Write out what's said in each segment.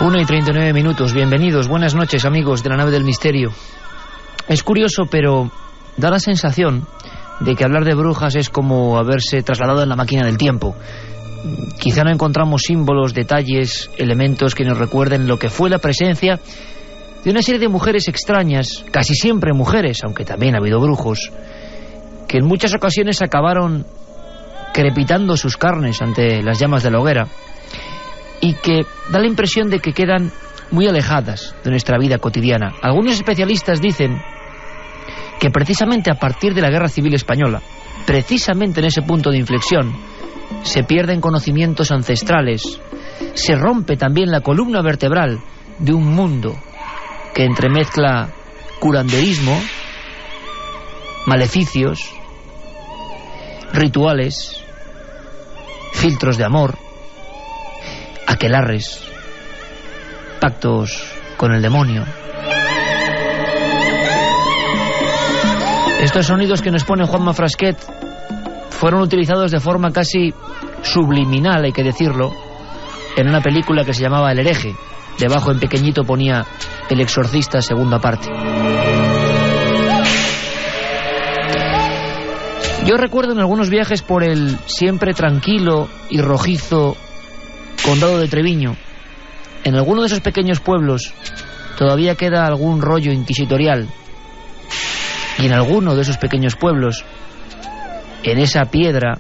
1:39. Bienvenidos, buenas noches, amigos de la nave del misterio. Es curioso, pero da la sensación de que hablar de brujas es como haberse trasladado en la máquina del tiempo. Quizá no encontramos símbolos, detalles, elementos que nos recuerden lo que fue la presencia de una serie de mujeres extrañas, casi siempre mujeres, aunque también ha habido brujos, que en muchas ocasiones acabaron crepitando sus carnes ante las llamas de la hoguera, y que da la impresión de que quedan muy alejadas de nuestra vida cotidiana. Algunos especialistas dicen que precisamente a partir de la Guerra Civil Española, precisamente en ese punto de inflexión, se pierden conocimientos ancestrales, se rompe también la columna vertebral de un mundo que entremezcla curanderismo, maleficios, rituales, filtros de amor, aquelarres, pactos con el demonio. Estos sonidos que nos pone Juanma Frasquet fueron utilizados de forma casi subliminal, hay que decirlo, en una película que se llamaba El hereje. Debajo en pequeñito ponía El exorcista, segunda parte. Yo recuerdo en algunos viajes por el siempre tranquilo y rojizo condado de Treviño, en alguno de esos pequeños pueblos todavía queda algún rollo inquisitorial, y en alguno de esos pequeños pueblos, en esa piedra,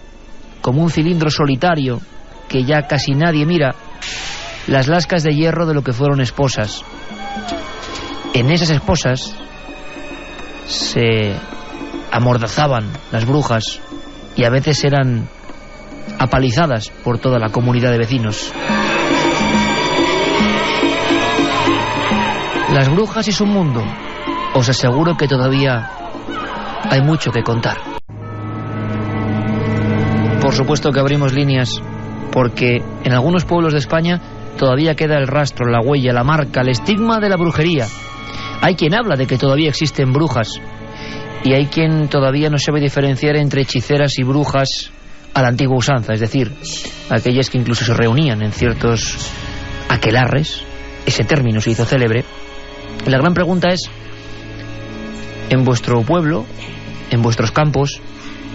como un cilindro solitario que ya casi nadie mira, las lascas de hierro de lo que fueron esposas. En esas esposas se amordazaban las brujas y a veces eran apalizadas por toda la comunidad de vecinos. Las brujas y su mundo, os aseguro que todavía hay mucho que contar. Por supuesto que abrimos líneas, porque en algunos pueblos de España todavía queda el rastro, la huella, la marca, el estigma de la brujería. Hay quien habla de que todavía existen brujas, y hay quien todavía no sabe diferenciar entre hechiceras y brujas a la antigua usanza, es decir, aquellas que incluso se reunían en ciertos aquelarres. Ese término se hizo célebre. Y la gran pregunta es, en vuestro pueblo, en vuestros campos,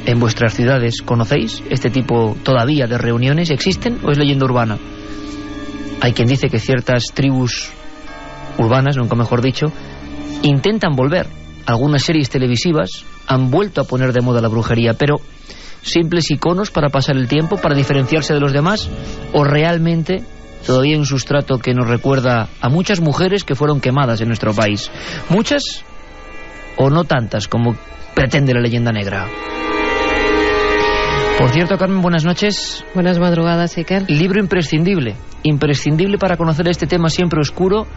en vuestras ciudades, ¿conocéis este tipo todavía de reuniones? ¿Existen o es leyenda urbana? Hay quien dice que ciertas tribus urbanas, nunca mejor dicho, intentan volver. Algunas series televisivas han vuelto a poner de moda la brujería, pero simples iconos para pasar el tiempo, para diferenciarse de los demás, o realmente todavía un sustrato que nos recuerda a muchas mujeres que fueron quemadas en nuestro país. Muchas o no tantas como pretende la leyenda negra. Por cierto, Carmen, buenas noches. Buenas madrugadas, Iker. Libro imprescindible, imprescindible para conocer este tema siempre oscuro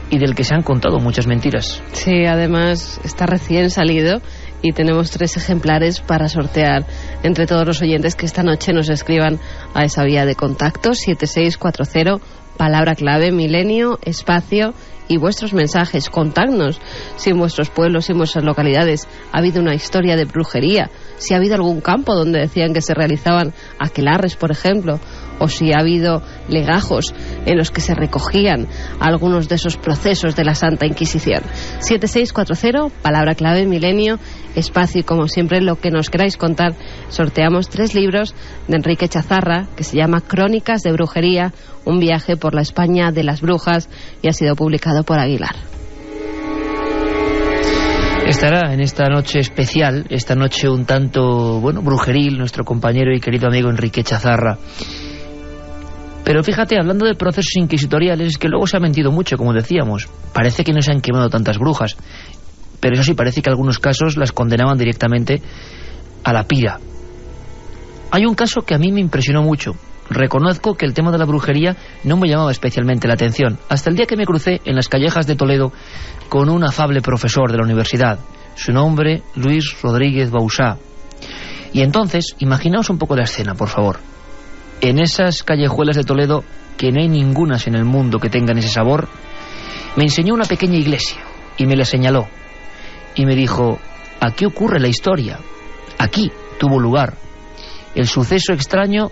y del que se han contado muchas mentiras. Sí, además está recién salido y tenemos 3 ejemplares para sortear entre todos los oyentes que esta noche nos escriban a esa vía de contacto 7640, palabra clave milenio, espacio y vuestros mensajes. Contadnos si en vuestros pueblos y en vuestras localidades ha habido una historia de brujería, si ha habido algún campo donde decían que se realizaban aquelarres, por ejemplo, o si ha habido legajos en los que se recogían algunos de esos procesos de la Santa Inquisición. 7640, palabra clave milenio, espacio y como siempre lo que nos queráis contar. Sorteamos 3 libros de Enrique Chazarra que se llama Crónicas de Brujería, un viaje por la España de las brujas, y ha sido publicado por Aguilar. Estará en esta noche especial, esta noche un tanto, brujeril, nuestro compañero y querido amigo Enrique Chazarra. Pero fíjate, hablando de procesos inquisitoriales, es que luego se ha mentido mucho, como decíamos. Parece que no se han quemado tantas brujas, pero eso sí, parece que en algunos casos las condenaban directamente a la pira. Hay un caso que a mí me impresionó mucho. Reconozco que el tema de la brujería no me llamaba especialmente la atención, hasta el día que me crucé en las callejas de Toledo con un afable profesor de la universidad. Su nombre, Luis Rodríguez Bausá. Y entonces, imaginaos un poco la escena, por favor. En esas callejuelas de Toledo, que no hay ningunas en el mundo que tengan ese sabor, me enseñó una pequeña iglesia y me la señaló. Y me dijo, aquí ocurre la historia, aquí tuvo lugar el suceso extraño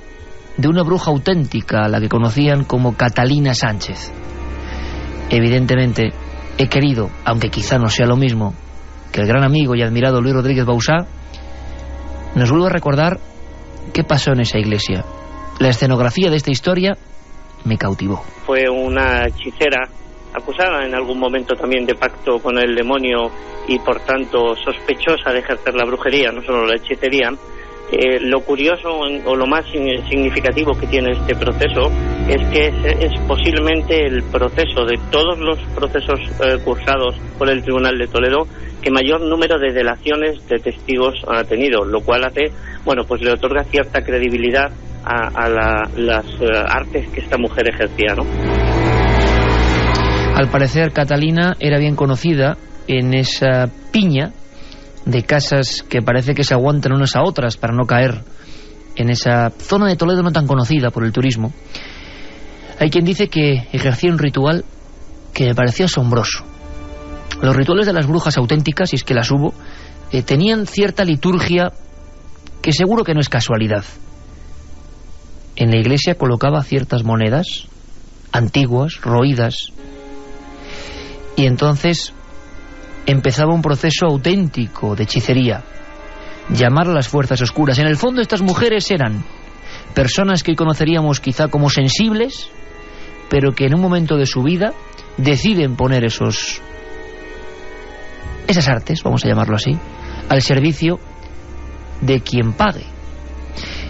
de una bruja auténtica a la que conocían como Catalina Sánchez. Evidentemente, he querido, aunque quizá no sea lo mismo, que el gran amigo y admirado Luis Rodríguez Bausá nos vuelva a recordar qué pasó en esa iglesia. La escenografía de esta historia me cautivó. Fue una hechicera acusada en algún momento también de pacto con el demonio y por tanto sospechosa de ejercer la brujería, no solo la hechicería. Lo curioso o lo más significativo que tiene este proceso es que es posiblemente el proceso de todos los procesos cursados por el Tribunal de Toledo que mayor número de delaciones de testigos ha tenido, lo cual hace, bueno, pues le otorga cierta credibilidad a las artes que esta mujer ejercía, ¿no? Al parecer Catalina era bien conocida en esa piña de casas que parece que se aguantan unas a otras para no caer en esa zona de Toledo no tan conocida por el turismo. Hay quien dice que ejercía un ritual que me pareció asombroso. Los rituales de las brujas auténticas, si es que las hubo, tenían cierta liturgia que seguro que no es casualidad. En la iglesia colocaba ciertas monedas antiguas, roídas, y entonces empezaba un proceso auténtico de hechicería, llamar a las fuerzas oscuras. En el fondo estas mujeres eran personas que hoy conoceríamos quizá como sensibles, pero que en un momento de su vida deciden poner esas artes, vamos a llamarlo así, al servicio de quien pague.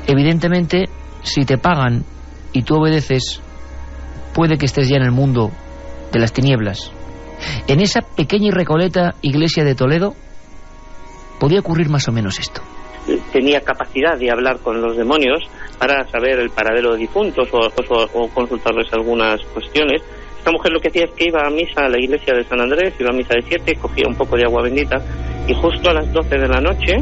Evidentemente, si te pagan y tú obedeces, puede que estés ya en el mundo de las tinieblas. En esa pequeña y recoleta iglesia de Toledo podía ocurrir más o menos esto. Tenía capacidad de hablar con los demonios para saber el paradero de difuntos o consultarles algunas cuestiones. Esta mujer lo que hacía es que iba a misa a la iglesia de San Andrés, iba a misa de 7, cogía un poco de agua bendita y justo a las 12 de la noche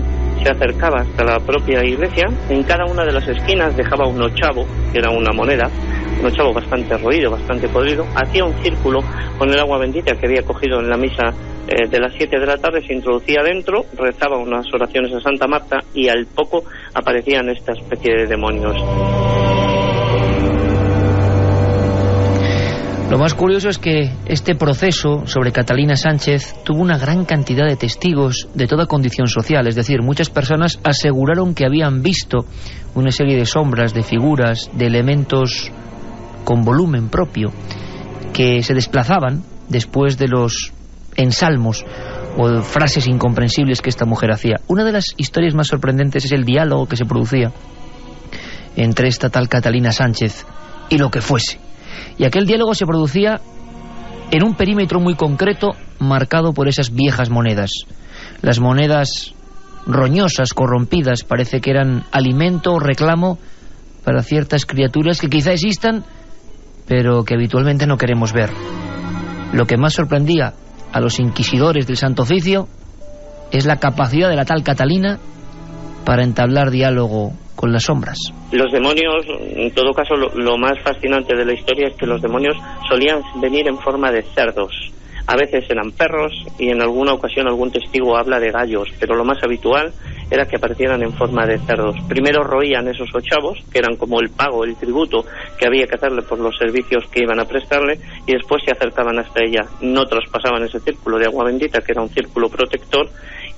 se acercaba hasta la propia iglesia. En cada una de las esquinas dejaba un ochavo, que era una moneda, un ochavo bastante roído, bastante podrido, hacía un círculo con el agua bendita que había cogido en la misa de las 7 de la tarde, se introducía dentro, rezaba unas oraciones a Santa Marta y al poco aparecían esta especie de demonios. Lo más curioso es que este proceso sobre Catalina Sánchez tuvo una gran cantidad de testigos de toda condición social, es decir, muchas personas aseguraron que habían visto una serie de sombras, de figuras, de elementos con volumen propio, que se desplazaban después de los ensalmos o frases incomprensibles que esta mujer hacía. Una de las historias más sorprendentes es el diálogo que se producía entre esta tal Catalina Sánchez y lo que fuese. Y aquel diálogo se producía en un perímetro muy concreto marcado por esas viejas monedas. Las monedas roñosas, corrompidas, parece que eran alimento o reclamo para ciertas criaturas que quizá existan, pero que habitualmente no queremos ver. Lo que más sorprendía a los inquisidores del Santo Oficio es la capacidad de la tal Catalina para entablar diálogo con las sombras. Los demonios, en todo caso, lo más fascinante de la historia es que los demonios solían venir en forma de cerdos. A veces eran perros y en alguna ocasión algún testigo habla de gallos, pero lo más habitual era que aparecieran en forma de cerdos. Primero roían esos ochavos, que eran como el pago, el tributo que había que hacerle por los servicios que iban a prestarle, y después se acercaban hasta ella. No traspasaban ese círculo de agua bendita, que era un círculo protector,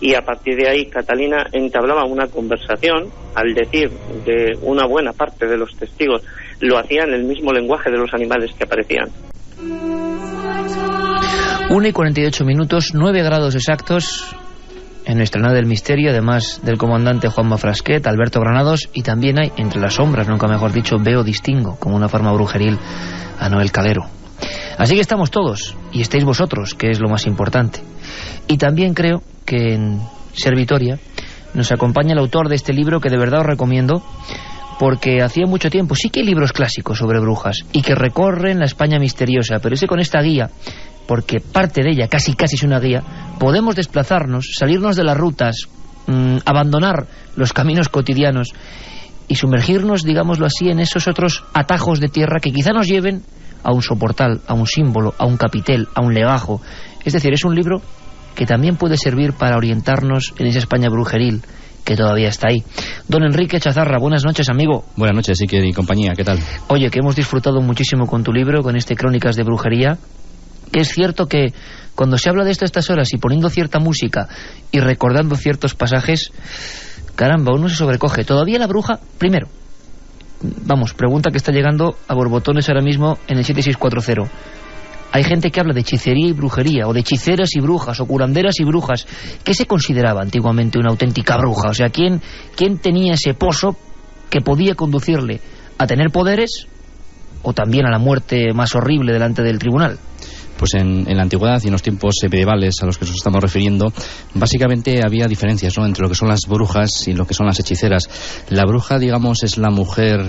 y a partir de ahí Catalina entablaba una conversación. Al decir de una buena parte de los testigos, lo hacían en el mismo lenguaje de los animales que aparecían. 1:48, 9 grados exactos en nuestra nave del misterio, además del comandante Juanma Frasquet, Alberto Granados, y también hay, entre las sombras, nunca mejor dicho, veo distingo, como una forma brujeril, a Noel Calero. Así que estamos todos, y estáis vosotros, que es lo más importante. Y también creo que en Ser Vitoria nos acompaña el autor de este libro, que de verdad os recomiendo, porque hacía mucho tiempo, sí que hay libros clásicos sobre brujas, y que recorren la España misteriosa, pero ese con esta guía, porque parte de ella casi es una guía, podemos desplazarnos, salirnos de las rutas, abandonar los caminos cotidianos y sumergirnos, digámoslo así, en esos otros atajos de tierra que quizá nos lleven a un soportal, a un símbolo, a un capitel, a un legajo. Es decir, es un libro que también puede servir para orientarnos en esa España brujeril que todavía está ahí. Don Enrique Chazarra, buenas noches, amigo. Buenas noches, Iker y compañía, ¿qué tal? Oye, que hemos disfrutado muchísimo con tu libro, con este Crónicas de Brujería. que es cierto que cuando se habla de esto a estas horas y poniendo cierta música y recordando ciertos pasajes, caramba, uno se sobrecoge. Todavía la bruja, primero, vamos, pregunta que está llegando a borbotones ahora mismo en el 7640. Hay gente que habla de hechicería y brujería, o de hechiceras y brujas, o curanderas y brujas. ¿Qué se consideraba antiguamente una auténtica bruja? O sea, ¿quién tenía ese pozo que podía conducirle a tener poderes o también a la muerte más horrible delante del tribunal? Pues en la antigüedad y en los tiempos medievales a los que nos estamos refiriendo, básicamente había diferencias, ¿no?, entre lo que son las brujas y lo que son las hechiceras. La bruja, digamos, es la mujer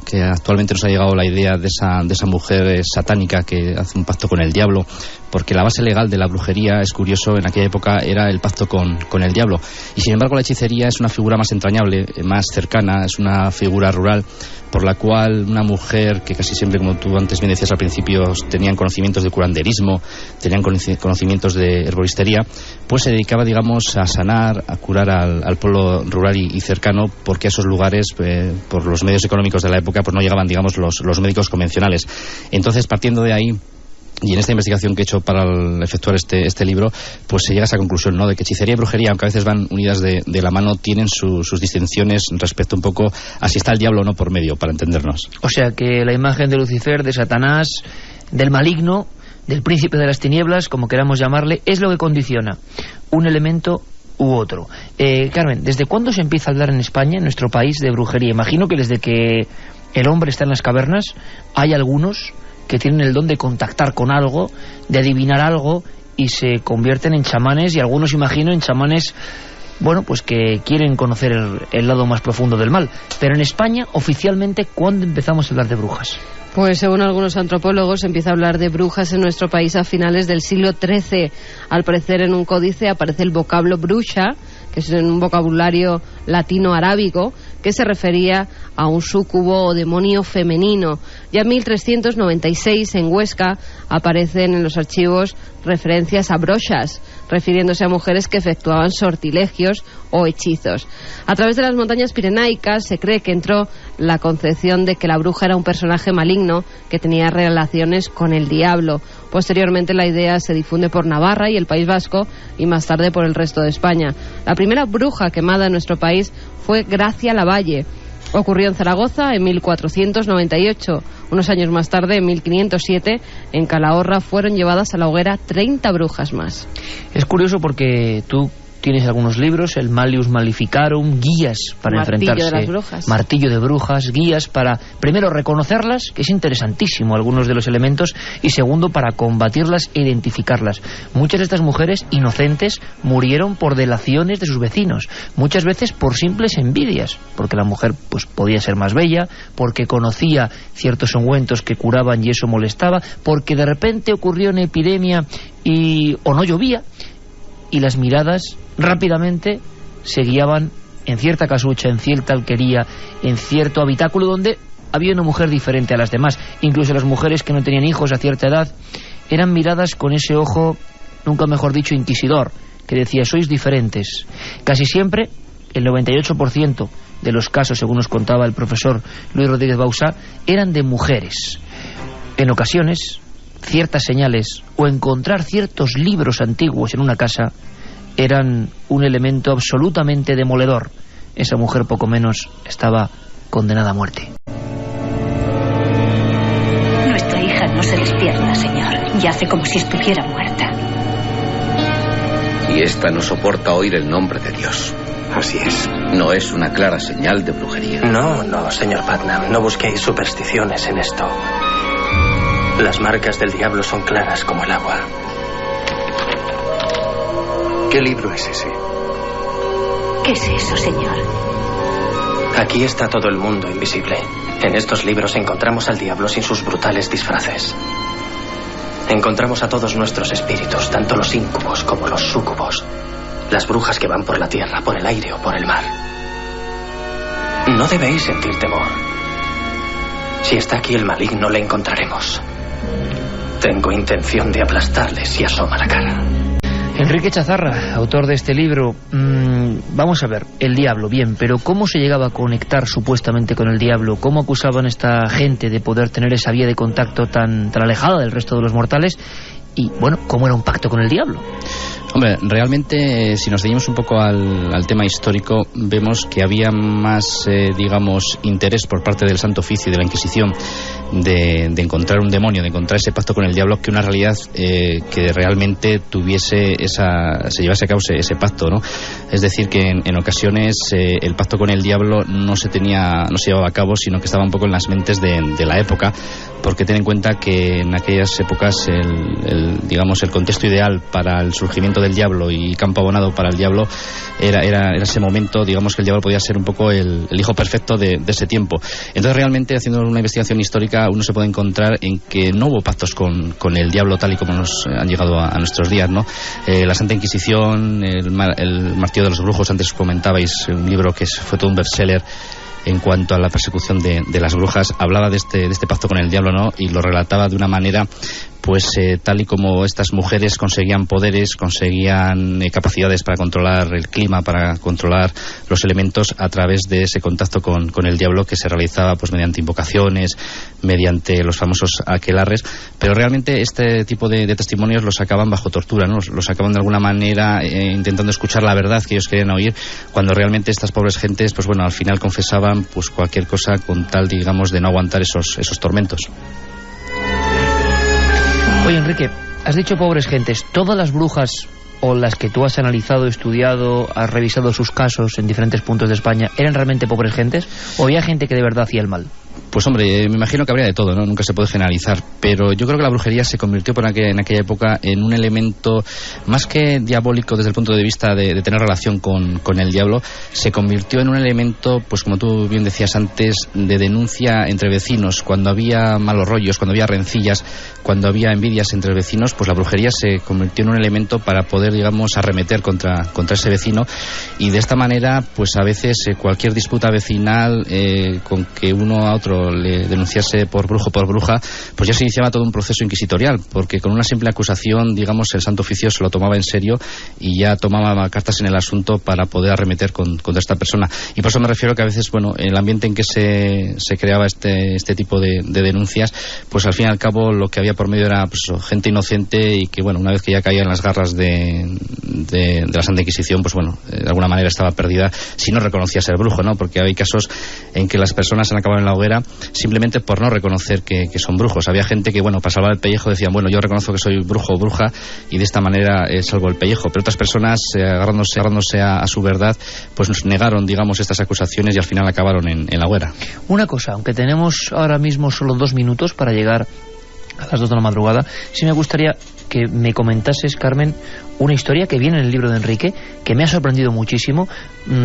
que actualmente nos ha llegado la idea de esa mujer satánica que hace un pacto con el diablo, porque la base legal de la brujería, es curioso, en aquella época era el pacto con el diablo. Y sin embargo la hechicería es una figura más entrañable, más cercana, es una figura rural, por la cual una mujer que casi siempre, como tú antes bien decías al principio, tenían conocimientos de curanderismo, tenían conocimientos de herboristería, pues se dedicaba, digamos, a sanar, a curar al pueblo rural y cercano, porque a esos lugares, por los medios económicos de la época, pues no llegaban, digamos, los médicos convencionales. Entonces, partiendo de ahí, y en esta investigación que he hecho para efectuar este libro, pues se llega a esa conclusión, ¿no?, de que hechicería y brujería, aunque a veces van unidas de la mano, tienen sus distinciones respecto un poco a si está el diablo o no por medio, para entendernos. O sea que la imagen de Lucifer, de Satanás, del maligno, del príncipe de las tinieblas, como queramos llamarle, es lo que condiciona un elemento u otro. Carmen, ¿desde cuándo se empieza a hablar en España, en nuestro país, de brujería? Imagino que desde que el hombre está en las cavernas, hay algunos que tienen el don de contactar con algo, de adivinar algo, y se convierten en chamanes, y algunos, imagino, en chamanes, bueno, pues que quieren conocer el lado más profundo del mal. Pero en España, oficialmente, ¿cuándo empezamos a hablar de brujas? Pues según algunos antropólogos, empieza a hablar de brujas en nuestro país a finales del siglo XIII. Al parecer, en un códice aparece el vocablo bruxa, que es un vocabulario latino-arábigo, que se refería a un súcubo o demonio femenino. Ya en 1396, en Huesca, aparecen en los archivos referencias a brochas, refiriéndose a mujeres que efectuaban sortilegios o hechizos. A través de las montañas pirenaicas se cree que entró la concepción de que la bruja era un personaje maligno que tenía relaciones con el diablo. Posteriormente la idea se difunde por Navarra y el País Vasco, y más tarde por el resto de España. La primera bruja quemada en nuestro país fue Gracia Lavalle. Ocurrió en Zaragoza en 1498. Unos años más tarde, en 1507, en Calahorra fueron llevadas a la hoguera 30 brujas más. Es curioso porque tú tienes algunos libros, el Malleus Maleficarum, guías para enfrentarse. Martillo de las brujas. Martillo de brujas, guías para, primero, reconocerlas, que es interesantísimo algunos de los elementos, y segundo, para combatirlas e identificarlas. Muchas de estas mujeres inocentes murieron por delaciones de sus vecinos, muchas veces por simples envidias, porque la mujer pues podía ser más bella, porque conocía ciertos ungüentos que curaban y eso molestaba, porque de repente ocurrió una epidemia o no llovía, y las miradas rápidamente se guiaban en cierta casucha, en cierta alquería, en cierto habitáculo donde había una mujer diferente a las demás. Incluso las mujeres que no tenían hijos a cierta edad eran miradas con ese ojo, nunca mejor dicho, inquisidor, que decía: sois diferentes. Casi siempre, el 98% de los casos, según nos contaba el profesor Luis Rodríguez Bausá, eran de mujeres. En ocasiones, ciertas señales o encontrar ciertos libros antiguos en una casa eran un elemento absolutamente demoledor. Esa mujer poco menos estaba condenada a muerte. Nuestra hija no se despierta, señor, y hace como si estuviera muerta. Y esta no soporta oír el nombre de Dios. Así es. ¿No es una clara señal de brujería? No, señor Putnam, no busquéis supersticiones en esto. Las marcas del diablo son claras como el agua. ¿Qué libro es ese? ¿Qué es eso, señor? Aquí está todo el mundo invisible. En estos libros encontramos al diablo sin sus brutales disfraces. Encontramos a todos nuestros espíritus, tanto los íncubos como los súcubos. Las brujas que van por la tierra, por el aire o por el mar. No debéis sentir temor. Si está aquí el maligno, le encontraremos. Tengo intención de aplastarle si asoma la cara. Enrique Chazarra, autor de este libro. Vamos a ver, el diablo, bien, pero ¿cómo se llegaba a conectar supuestamente con el diablo? ¿Cómo acusaban a esta gente de poder tener esa vía de contacto tan alejada del resto de los mortales? y, bueno, cómo era un pacto con el diablo. Hombre, realmente, si nos ceñimos un poco al tema histórico, vemos que había más, digamos, interés por parte del Santo Oficio y de la Inquisición de encontrar un demonio, de encontrar ese pacto con el diablo, que una realidad que realmente se llevase a cabo ese pacto, ¿no? Es decir, que en ocasiones el pacto con el diablo no se llevaba a cabo, sino que estaba un poco en las mentes de la época, porque ten en cuenta que en aquellas épocas el contexto ideal para el surgimiento del diablo y campo abonado para el diablo era ese momento, digamos, que el diablo podía ser un poco el hijo perfecto de ese tiempo. Entonces, realmente, haciendo una investigación histórica, uno se puede encontrar en que no hubo pactos con el diablo tal y como nos han llegado a nuestros días, ¿no? La Santa Inquisición, el martillo de los brujos, antes comentabais, un libro que fue todo un bestseller en cuanto a la persecución de las brujas, hablaba de este pacto con el diablo, ¿no? Y lo relataba de una manera, pues tal y como estas mujeres conseguían poderes, conseguían capacidades para controlar el clima, para controlar los elementos a través de ese contacto con el diablo, que se realizaba pues mediante invocaciones, mediante los famosos aquelarres. Pero realmente este tipo de testimonios los sacaban bajo tortura, ¿no? Los sacaban de alguna manera intentando escuchar la verdad que ellos querían oír, cuando realmente estas pobres gentes, pues bueno, al final confesaban pues cualquier cosa con tal, digamos, de no aguantar esos tormentos. Oye, Enrique, has dicho pobres gentes. ¿Todas las brujas o las que tú has analizado, estudiado, has revisado sus casos en diferentes puntos de España, eran realmente pobres gentes? ¿O había gente que de verdad hacía el mal? Pues hombre, me imagino que habría de todo, ¿no? Nunca se puede generalizar, pero yo creo que la brujería se convirtió en aquella época en un elemento más que diabólico desde el punto de vista de tener relación con el diablo. Se convirtió en un elemento, pues como tú bien decías antes, de denuncia entre vecinos. Cuando había malos rollos, cuando había rencillas, cuando había envidias entre vecinos, pues la brujería se convirtió en un elemento para poder, digamos, arremeter contra ese vecino, y de esta manera, pues a veces cualquier disputa vecinal con que uno a otro le denunciase por brujo, por bruja, pues ya se iniciaba todo un proceso inquisitorial, porque con una simple acusación, digamos, el Santo Oficio se lo tomaba en serio y ya tomaba cartas en el asunto para poder arremeter contra esta persona. Y por eso me refiero que a veces, bueno, el ambiente en que se creaba este tipo de denuncias, pues al fin y al cabo lo que había por medio era pues gente inocente, y que, bueno, una vez que ya caía en las garras de la Santa Inquisición, pues bueno, de alguna manera estaba perdida si no reconocía ser brujo, ¿no? Porque hay casos en que las personas han acabado en la hoguera simplemente por no reconocer que son brujos. Había gente que, bueno, para salvar el pellejo decían, bueno, yo reconozco que soy brujo o bruja y de esta manera salvo el pellejo, pero otras personas, agarrándose a su verdad, pues nos negaron, digamos, estas acusaciones y al final acabaron en la hoguera. Una cosa, aunque tenemos ahora mismo solo 2 minutos para llegar a las 2 de la madrugada, sí me gustaría que me comentases, Carmen, una historia que viene en el libro de Enrique, que me ha sorprendido muchísimo,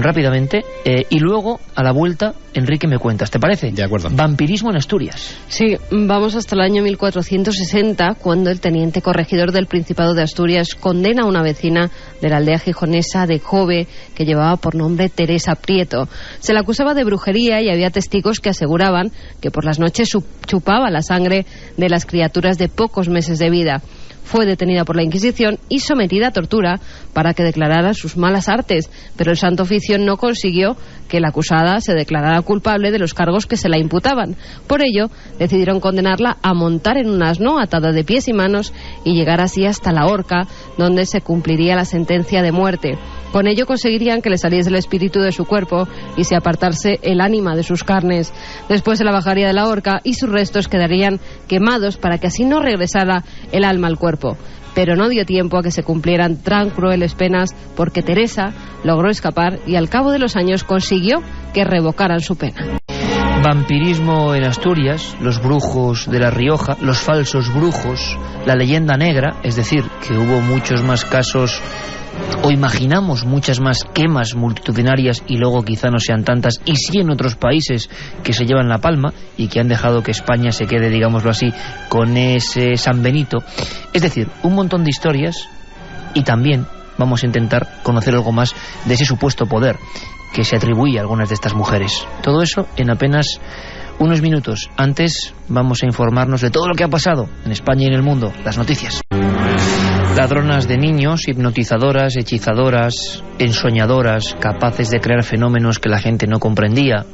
rápidamente, y luego, a la vuelta, Enrique, me cuentas, ¿te parece? De acuerdo. Vampirismo en Asturias. Sí, vamos hasta el año 1460, cuando el teniente corregidor del Principado de Asturias condena a una vecina de la aldea gijonesa de Jove, que llevaba por nombre Teresa Prieto. Se la acusaba de brujería y había testigos que aseguraban que por las noches chupaba la sangre de las criaturas de pocos meses de vida. Fue detenida por la Inquisición y sometida a tortura para que declarara sus malas artes, pero el Santo Oficio no consiguió que la acusada se declarara culpable de los cargos que se la imputaban. Por ello, decidieron condenarla a montar en un asno atada de pies y manos y llegar así hasta la horca, donde se cumpliría la sentencia de muerte. Con ello conseguirían que le saliese el espíritu de su cuerpo y se apartase el ánima de sus carnes. Después se la bajaría de la horca y sus restos quedarían quemados para que así no regresara el alma al cuerpo. Pero no dio tiempo a que se cumplieran tan crueles penas, porque Teresa logró escapar y al cabo de los años consiguió que revocaran su pena. Vampirismo en Asturias, los brujos de La Rioja, los falsos brujos, la leyenda negra, es decir, que hubo muchos más casos, o imaginamos muchas más quemas multitudinarias y luego quizá no sean tantas, y sí en otros países que se llevan la palma y que han dejado que España se quede, digámoslo así, con ese San Benito. Es decir, un montón de historias, y también vamos a intentar conocer algo más de ese supuesto poder que se atribuye a algunas de estas mujeres. Todo eso en apenas unos minutos. Antes vamos a informarnos de todo lo que ha pasado en España y en el mundo. Las noticias. Ladronas de niños, hipnotizadoras, hechizadoras, ensoñadoras, capaces de crear fenómenos que la gente no comprendía.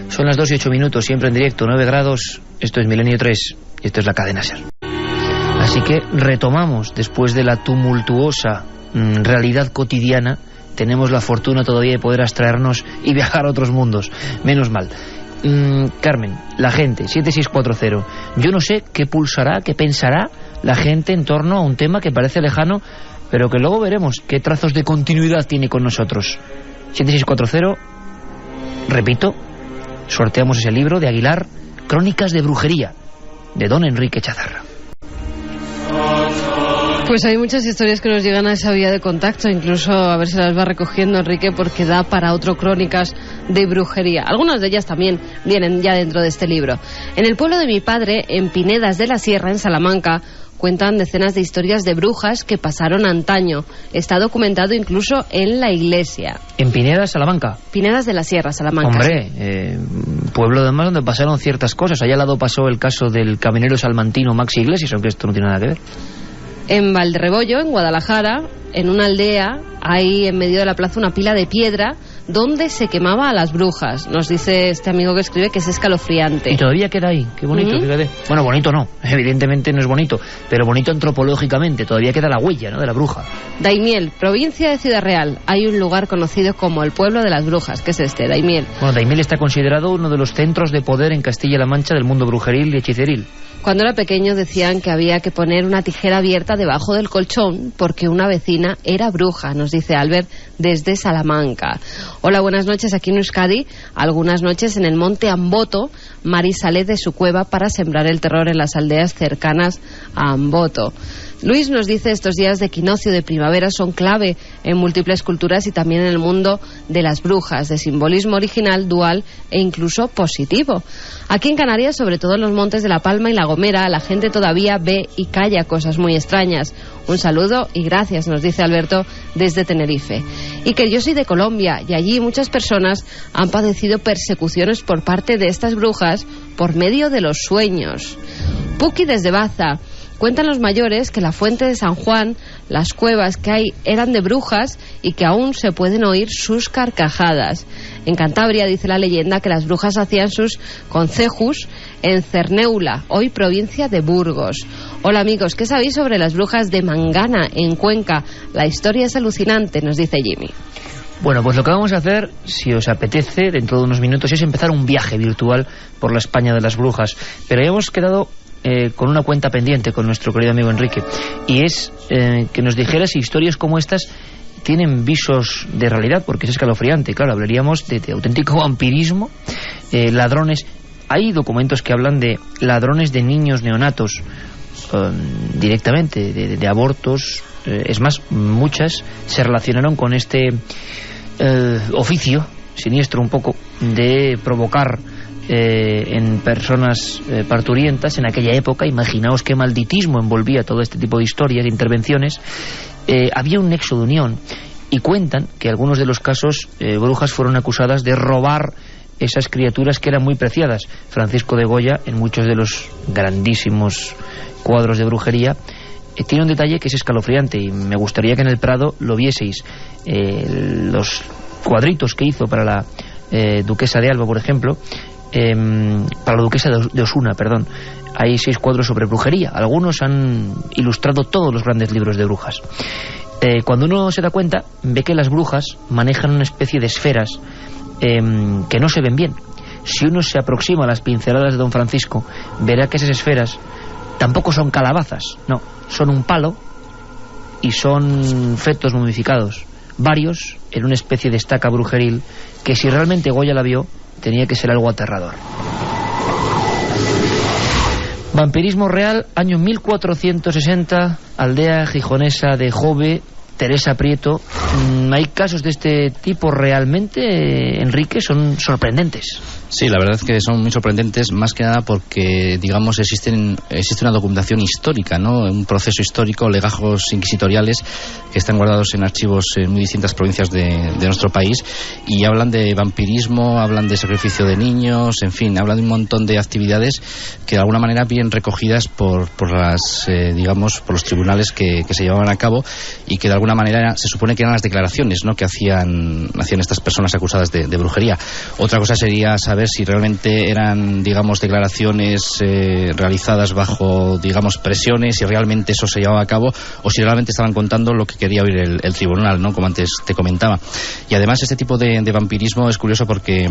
Son las 2:08, siempre en directo, 9 grados. Esto es Milenio 3 y esto es La Cadena SER. Así que retomamos, después de la tumultuosa realidad cotidiana, tenemos la fortuna todavía de poder abstraernos y viajar a otros mundos. Menos mal. Carmen, la gente, 7640. Yo no sé qué pulsará, qué pensará la gente en torno a un tema que parece lejano, pero que luego veremos qué trazos de continuidad tiene con nosotros. 7640, repito, sorteamos ese libro de Aguilar, Crónicas de Brujería, de don Enrique Chazarra. Pues hay muchas historias que nos llegan a esa vía de contacto, incluso a ver si las va recogiendo Enrique, porque da para otro Crónicas de Brujería. Algunas de ellas también vienen ya dentro de este libro. En el pueblo de mi padre, en Pinedas de la Sierra, en Salamanca, cuentan decenas de historias de brujas que pasaron antaño. Está documentado incluso en la iglesia. ¿En Pinedas, Salamanca? Pinedas de la Sierra, Salamanca. Hombre, pueblo además donde pasaron ciertas cosas. Allá al lado pasó el caso del caminero salmantino Maxi Iglesias, aunque esto no tiene nada que ver. En Valderrebollo, en Guadalajara, en una aldea, hay en medio de la plaza una pila de piedra donde se quemaba a las brujas. Nos dice este amigo que escribe que es escalofriante. Y todavía queda ahí, qué bonito, fíjate. Bueno, bonito no, evidentemente no es bonito, pero bonito antropológicamente, todavía queda la huella, ¿no?, de la bruja. Daimiel, provincia de Ciudad Real, hay un lugar conocido como el pueblo de las brujas, que es este, Daimiel. Bueno, Daimiel está considerado uno de los centros de poder en Castilla-La Mancha del mundo brujeril y hechiceril. Cuando era pequeño decían que había que poner una tijera abierta debajo del colchón porque una vecina era bruja, nos dice Albert desde Salamanca. Hola, buenas noches. Aquí en Euskadi, algunas noches en el monte Amboto, Mari sale de su cueva para sembrar el terror en las aldeas cercanas a Amboto. Luis nos dice estos días de equinoccio de primavera son clave en múltiples culturas y también en el mundo de las brujas, de simbolismo original, dual e incluso positivo. Aquí en Canarias, sobre todo en los montes de La Palma y La Gomera, la gente todavía ve y calla cosas muy extrañas. Un saludo y gracias, nos dice Alberto desde Tenerife. Y que yo soy de Colombia y allí muchas personas han padecido persecuciones por parte de estas brujas por medio de los sueños. Puki desde Baza. Cuentan los mayores que la fuente de San Juan, las cuevas que hay eran de brujas y que aún se pueden oír sus carcajadas. En Cantabria dice la leyenda que las brujas hacían sus concejos en Cerneula, hoy provincia de Burgos. Hola amigos, ¿qué sabéis sobre las brujas de Mangana en Cuenca? La historia es alucinante, nos dice Jimmy. Bueno, pues lo que vamos a hacer, si os apetece, dentro de unos minutos, es empezar un viaje virtual por la España de las brujas. Pero ya hemos quedado con una cuenta pendiente con nuestro querido amigo Enrique, y es que nos dijera si historias como estas tienen visos de realidad, porque es escalofriante. Claro, hablaríamos de auténtico vampirismo, ladrones. Hay documentos que hablan de ladrones de niños neonatos directamente, de abortos. Es más, muchas se relacionaron con este oficio siniestro un poco de provocar en personas parturientas en aquella época. Imaginaos qué malditismo envolvía todo este tipo de historias, de intervenciones. Había un nexo de unión, y cuentan que algunos de los casos brujas fueron acusadas de robar esas criaturas que eran muy preciadas. Francisco de Goya, en muchos de los grandísimos cuadros de brujería, tiene un detalle que es escalofriante, y me gustaría que en el Prado lo vieseis. Los cuadritos que hizo para la duquesa de Alba, por ejemplo, para la duquesa de Osuna, perdón, hay 6 cuadros sobre brujería. Algunos han ilustrado todos los grandes libros de brujas. Cuando uno se da cuenta, ve que las brujas manejan una especie de esferas que no se ven bien. Si uno se aproxima a las pinceladas de don Francisco, verá que esas esferas tampoco son calabazas, no, son un palo y son fetos momificados, varios en una especie de estaca brujeril que, si realmente Goya la vio, tenía que ser algo aterrador. Vampirismo real, año 1460, aldea gijonesa de Jove, Teresa Prieto. ¿Hay casos de este tipo realmente, Enrique? Son sorprendentes. Sí, la verdad es que son muy sorprendentes, más que nada porque, digamos, existe una documentación histórica, ¿no? Un proceso histórico, legajos inquisitoriales que están guardados en archivos en muy distintas provincias de nuestro país, y hablan de vampirismo, hablan de sacrificio de niños, en fin, hablan de un montón de actividades que de alguna manera vienen recogidas por las, digamos, por los tribunales que se llevaban a cabo, y que de alguna alguna manera se supone que eran las declaraciones, ¿no?, que hacían estas personas acusadas de brujería. Otra cosa sería saber si realmente eran, digamos, declaraciones realizadas bajo, digamos, presiones, si realmente eso se llevaba a cabo o si realmente estaban contando lo que quería oír el tribunal, ¿no?, como antes te comentaba. Y además este tipo de vampirismo es curioso porque,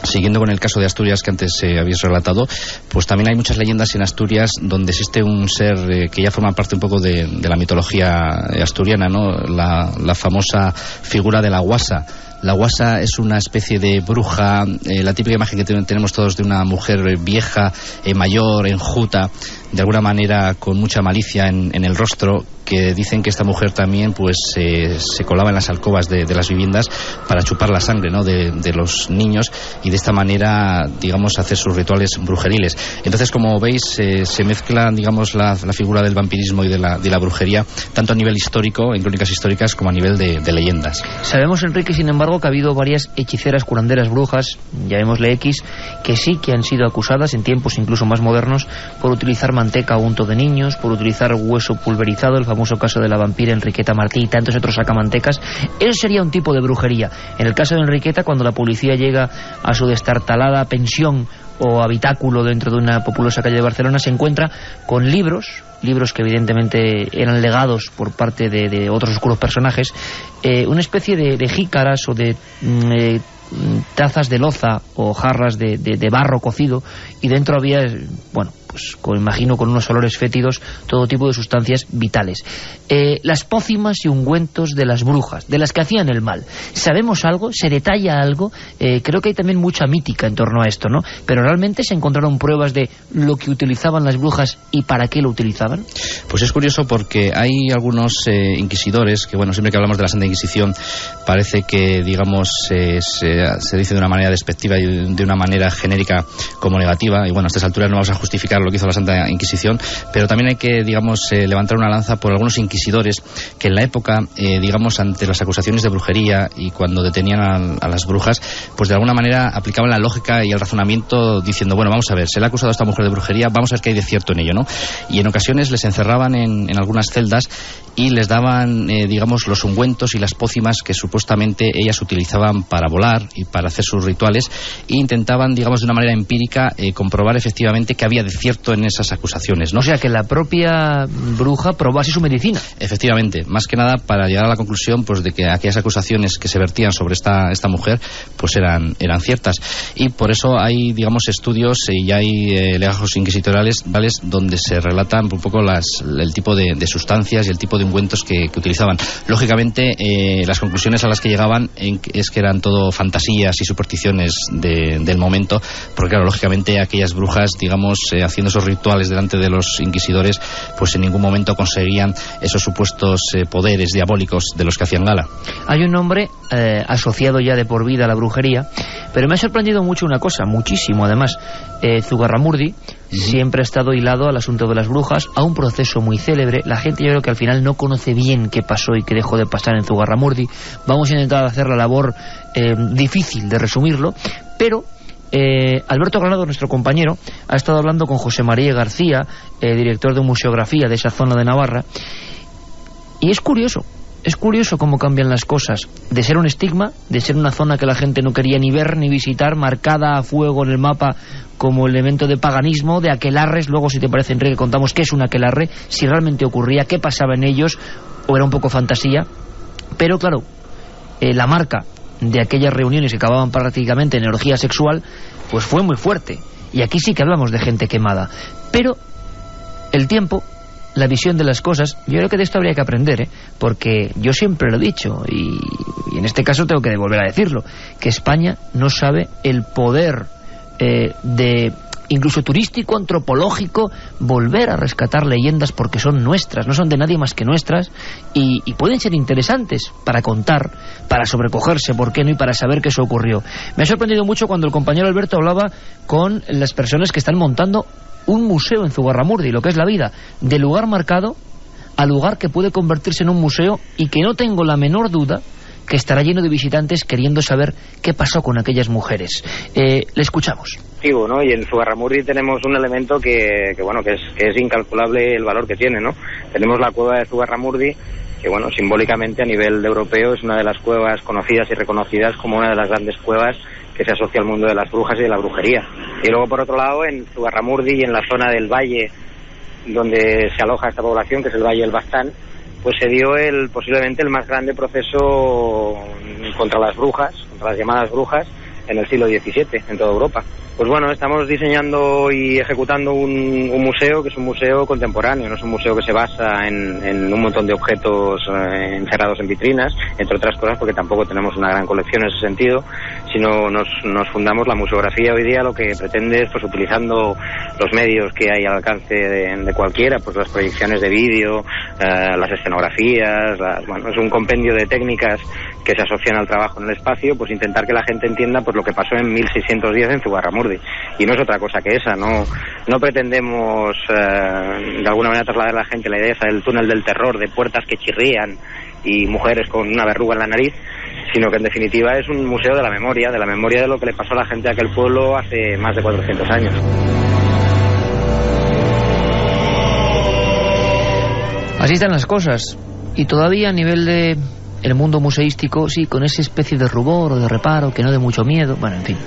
siguiendo con el caso de Asturias que antes habéis relatado, pues también hay muchas leyendas en Asturias donde existe un ser que ya forma parte un poco de la mitología asturiana, ¿no?, la famosa figura de la guasa. La guasa es una especie de bruja, la típica imagen que tenemos todos de una mujer vieja, mayor, enjuta, de alguna manera con mucha malicia en el rostro, que dicen que esta mujer también pues se colaba en las alcobas de las viviendas para chupar la sangre, ¿no?, de los niños, y de esta manera, digamos, hacer sus rituales brujeriles. Entonces, como veis, se mezclan, digamos, la figura del vampirismo y de la brujería, tanto a nivel histórico, en crónicas históricas, como a nivel de leyendas. Sabemos, Enrique, sin embargo, que ha habido varias hechiceras, curanderas, brujas, llamémosle X, que sí que han sido acusadas en tiempos incluso más modernos por utilizar manteca o unto de niños, por utilizar hueso pulverizado, el famoso caso de la vampira Enriqueta Martí y tantos otros sacamantecas. Eso sería un tipo de brujería. En el caso de Enriqueta, cuando la policía llega a su destartalada pensión o habitáculo dentro de una populosa calle de Barcelona, se encuentra con libros que evidentemente eran legados por parte de otros oscuros personajes, una especie de jícaras o de tazas de loza o jarras de barro cocido, y dentro había, bueno, pues imagino con unos olores fétidos, todo tipo de sustancias vitales. Las pócimas y ungüentos de las brujas, de las que hacían el mal. ¿Sabemos algo? ¿Se detalla algo? Creo que hay también mucha mítica en torno a esto, ¿no? Pero ¿realmente se encontraron pruebas de lo que utilizaban las brujas y para qué lo utilizaban? Pues es curioso porque hay algunos inquisidores que, bueno, siempre que hablamos de la Santa Inquisición parece que, digamos, se dice de una manera despectiva y de una manera genérica como negativa, y bueno, a estas alturas no vamos a justificar lo que hizo la Santa Inquisición, pero también hay que, digamos, levantar una lanza por algunos inquisidores que en la época, digamos, ante las acusaciones de brujería y cuando detenían a las brujas, pues de alguna manera aplicaban la lógica y el razonamiento diciendo, bueno, vamos a ver, se le ha acusado a esta mujer de brujería, vamos a ver qué hay de cierto en ello, ¿no? Y en ocasiones les encerraban en algunas celdas y les daban, digamos, los ungüentos y las pócimas que supuestamente ellas utilizaban para volar y para hacer sus rituales, e intentaban, digamos, de una manera empírica comprobar efectivamente que había de cierto en esas acusaciones, ¿no? O sea, que la propia bruja probase su medicina. Efectivamente, más que nada para llegar a la conclusión, pues, de que aquellas acusaciones que se vertían sobre esta mujer pues eran ciertas, y por eso hay, digamos, estudios y hay legajos inquisitoriales donde se relatan un poco el tipo de sustancias y el tipo de ungüentos que utilizaban. Lógicamente, las conclusiones a las que llegaban es que eran todo fantasías y supersticiones del momento, porque claro, lógicamente aquellas brujas, digamos, haciendo esos rituales delante de los inquisidores, pues en ningún momento conseguían esos supuestos poderes diabólicos de los que hacían gala. Hay un nombre asociado ya de por vida a la brujería, pero me ha sorprendido mucho una cosa, muchísimo además. Zugarramurdi siempre ha estado hilado al asunto de las brujas, a un proceso muy célebre. La gente, yo creo que al final no conoce bien qué pasó y qué dejó de pasar en Zugarramurdi. Vamos a intentar hacer la labor difícil de resumirlo, pero Alberto Granado, nuestro compañero, ha estado hablando con José María García, director de museografía de esa zona de Navarra, y es curioso cómo cambian las cosas, de ser un estigma, de ser una zona que la gente no quería ni ver ni visitar, marcada a fuego en el mapa como elemento de paganismo, de aquelarres. Luego, si te parece, Enrique, contamos qué es un aquelarre, si realmente ocurría, qué pasaba en ellos, o era un poco fantasía. Pero claro, la marca de aquellas reuniones que acababan prácticamente en orgía sexual, pues fue muy fuerte, y aquí sí que hablamos de gente quemada. Pero el tiempo, la visión de las cosas, yo creo que de esto habría que aprender, porque yo siempre lo he dicho, y en este caso tengo que volver a decirlo, que España no sabe el poder de, incluso turístico, antropológico, volver a rescatar leyendas, porque son nuestras, no son de nadie más que nuestras, y pueden ser interesantes para contar, para sobrecogerse, ¿por qué no?, y para saber que eso ocurrió. Me ha sorprendido mucho cuando el compañero Alberto hablaba con las personas que están montando un museo en Zugarramurdi, lo que es la vida, de lugar marcado a lugar que puede convertirse en un museo, y que no tengo la menor duda que estará lleno de visitantes queriendo saber qué pasó con aquellas mujeres. Le escuchamos. ¿No? Y en Zugarramurdi tenemos un elemento que es incalculable el valor que tiene, ¿no? Tenemos la cueva de Zugarramurdi, que bueno, simbólicamente a nivel europeo es una de las cuevas conocidas y reconocidas como una de las grandes cuevas que se asocia al mundo de las brujas y de la brujería. Y luego, por otro lado, en Zugarramurdi y en la zona del valle donde se aloja esta población, que es el Valle del Baztán, pues se dio posiblemente el más grande proceso contra las brujas, contra las llamadas brujas, en el siglo XVII, en toda Europa. Pues bueno, estamos diseñando y ejecutando un museo que es un museo contemporáneo, no es un museo que se basa en un montón de objetos encerrados en vitrinas, entre otras cosas porque tampoco tenemos una gran colección en ese sentido, sino nos fundamos la museografía hoy día, lo que pretende es, pues utilizando los medios que hay al alcance de cualquiera, pues las proyecciones de vídeo, las escenografías, bueno, es un compendio de técnicas que se asocian al trabajo en el espacio, pues intentar que la gente entienda pues lo que pasó en 1610 en Zugarramurdi. Y no es otra cosa que esa, no pretendemos de alguna manera trasladar a la gente la idea esa del túnel del terror, de puertas que chirrían y mujeres con una verruga en la nariz, sino que en definitiva es un museo de la memoria de lo que le pasó a la gente de aquel pueblo hace más de 400 años. Así están las cosas, y todavía a nivel de el mundo museístico, sí, con esa especie de rubor o de reparo, que no dé mucho miedo, bueno, en fin.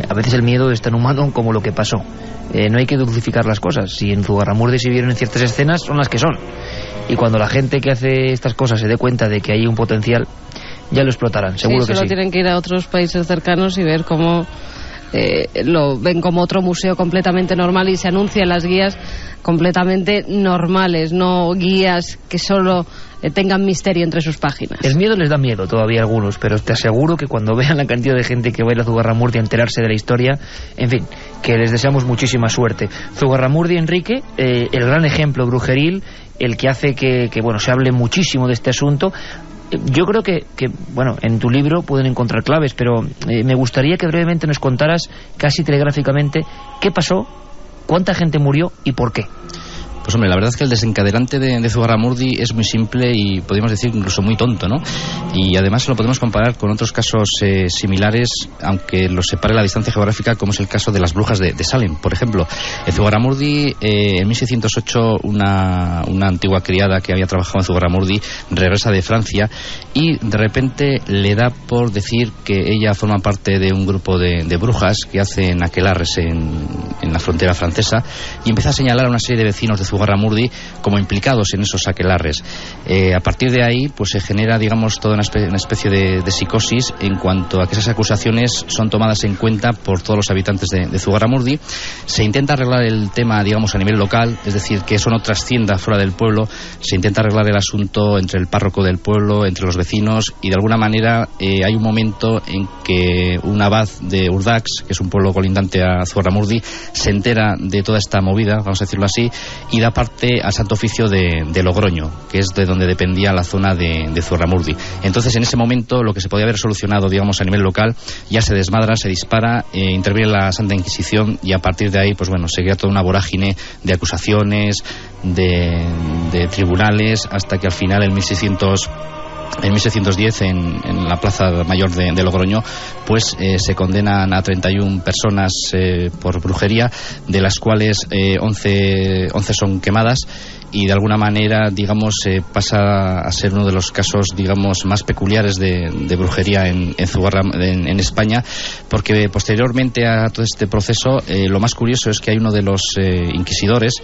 A veces el miedo es tan humano como lo que pasó. No hay que dulcificar las cosas. Si en Zugarramurdi se vieron en ciertas escenas, son las que son. Y cuando la gente que hace estas cosas se dé cuenta de que hay un potencial, ya lo explotarán, seguro que sí. Solo tienen que ir a otros países cercanos y ver cómo lo ven como otro museo completamente normal, y se anuncian las guías completamente normales, no guías que solo tengan misterio entre sus páginas. El miedo les da miedo todavía a algunos, pero te aseguro que cuando vean la cantidad de gente que va a ir a Zugarramurdi a enterarse de la historia, en fin, que les deseamos muchísima suerte. Zugarramurdi, Enrique, el gran ejemplo brujeril, el que hace que bueno, se hable muchísimo de este asunto. Yo creo que bueno, en tu libro pueden encontrar claves, pero me gustaría que brevemente nos contaras, casi telegráficamente, qué pasó, cuánta gente murió y por qué. Pues hombre, la verdad es que el desencadenante de Zugarramurdi es muy simple y podríamos decir incluso muy tonto, ¿no? Y además lo podemos comparar con otros casos similares, aunque los separe la distancia geográfica, como es el caso de las brujas de Salem, por ejemplo. En Zugarramurdi, en 1608, una antigua criada que había trabajado en Zugarramurdi regresa de Francia y de repente le da por decir que ella forma parte de un grupo de brujas que hacen aquelarres en la frontera francesa, y empieza a señalar a una serie de vecinos de Zugarramurdi como implicados en esos aquelarres. A partir de ahí pues se genera, digamos, toda una especie de psicosis en cuanto a que esas acusaciones son tomadas en cuenta por todos los habitantes de Zugarramurdi. Se intenta arreglar el tema, digamos, a nivel local, es decir, que eso no trascienda fuera del pueblo. Se intenta arreglar el asunto entre el párroco del pueblo, entre los vecinos, y de alguna manera hay un momento en que un abad de Urdax, que es un pueblo colindante a Zugarramurdi, se entera de toda esta movida, vamos a decirlo así, y da parte al Santo Oficio de Logroño, que es de donde dependía la zona de Zugarramurdi. Entonces, en ese momento, lo que se podía haber solucionado, digamos, a nivel local, ya se desmadra, se dispara, interviene la Santa Inquisición, y a partir de ahí, pues bueno, se crea toda una vorágine de acusaciones, de tribunales, hasta que al final, en 1610, en la Plaza Mayor de Logroño, pues se condenan a 31 personas por brujería, de las cuales 11 son quemadas, y de alguna manera, digamos, pasa a ser uno de los casos, digamos, más peculiares de brujería en España, porque posteriormente a todo este proceso, lo más curioso es que hay uno de los inquisidores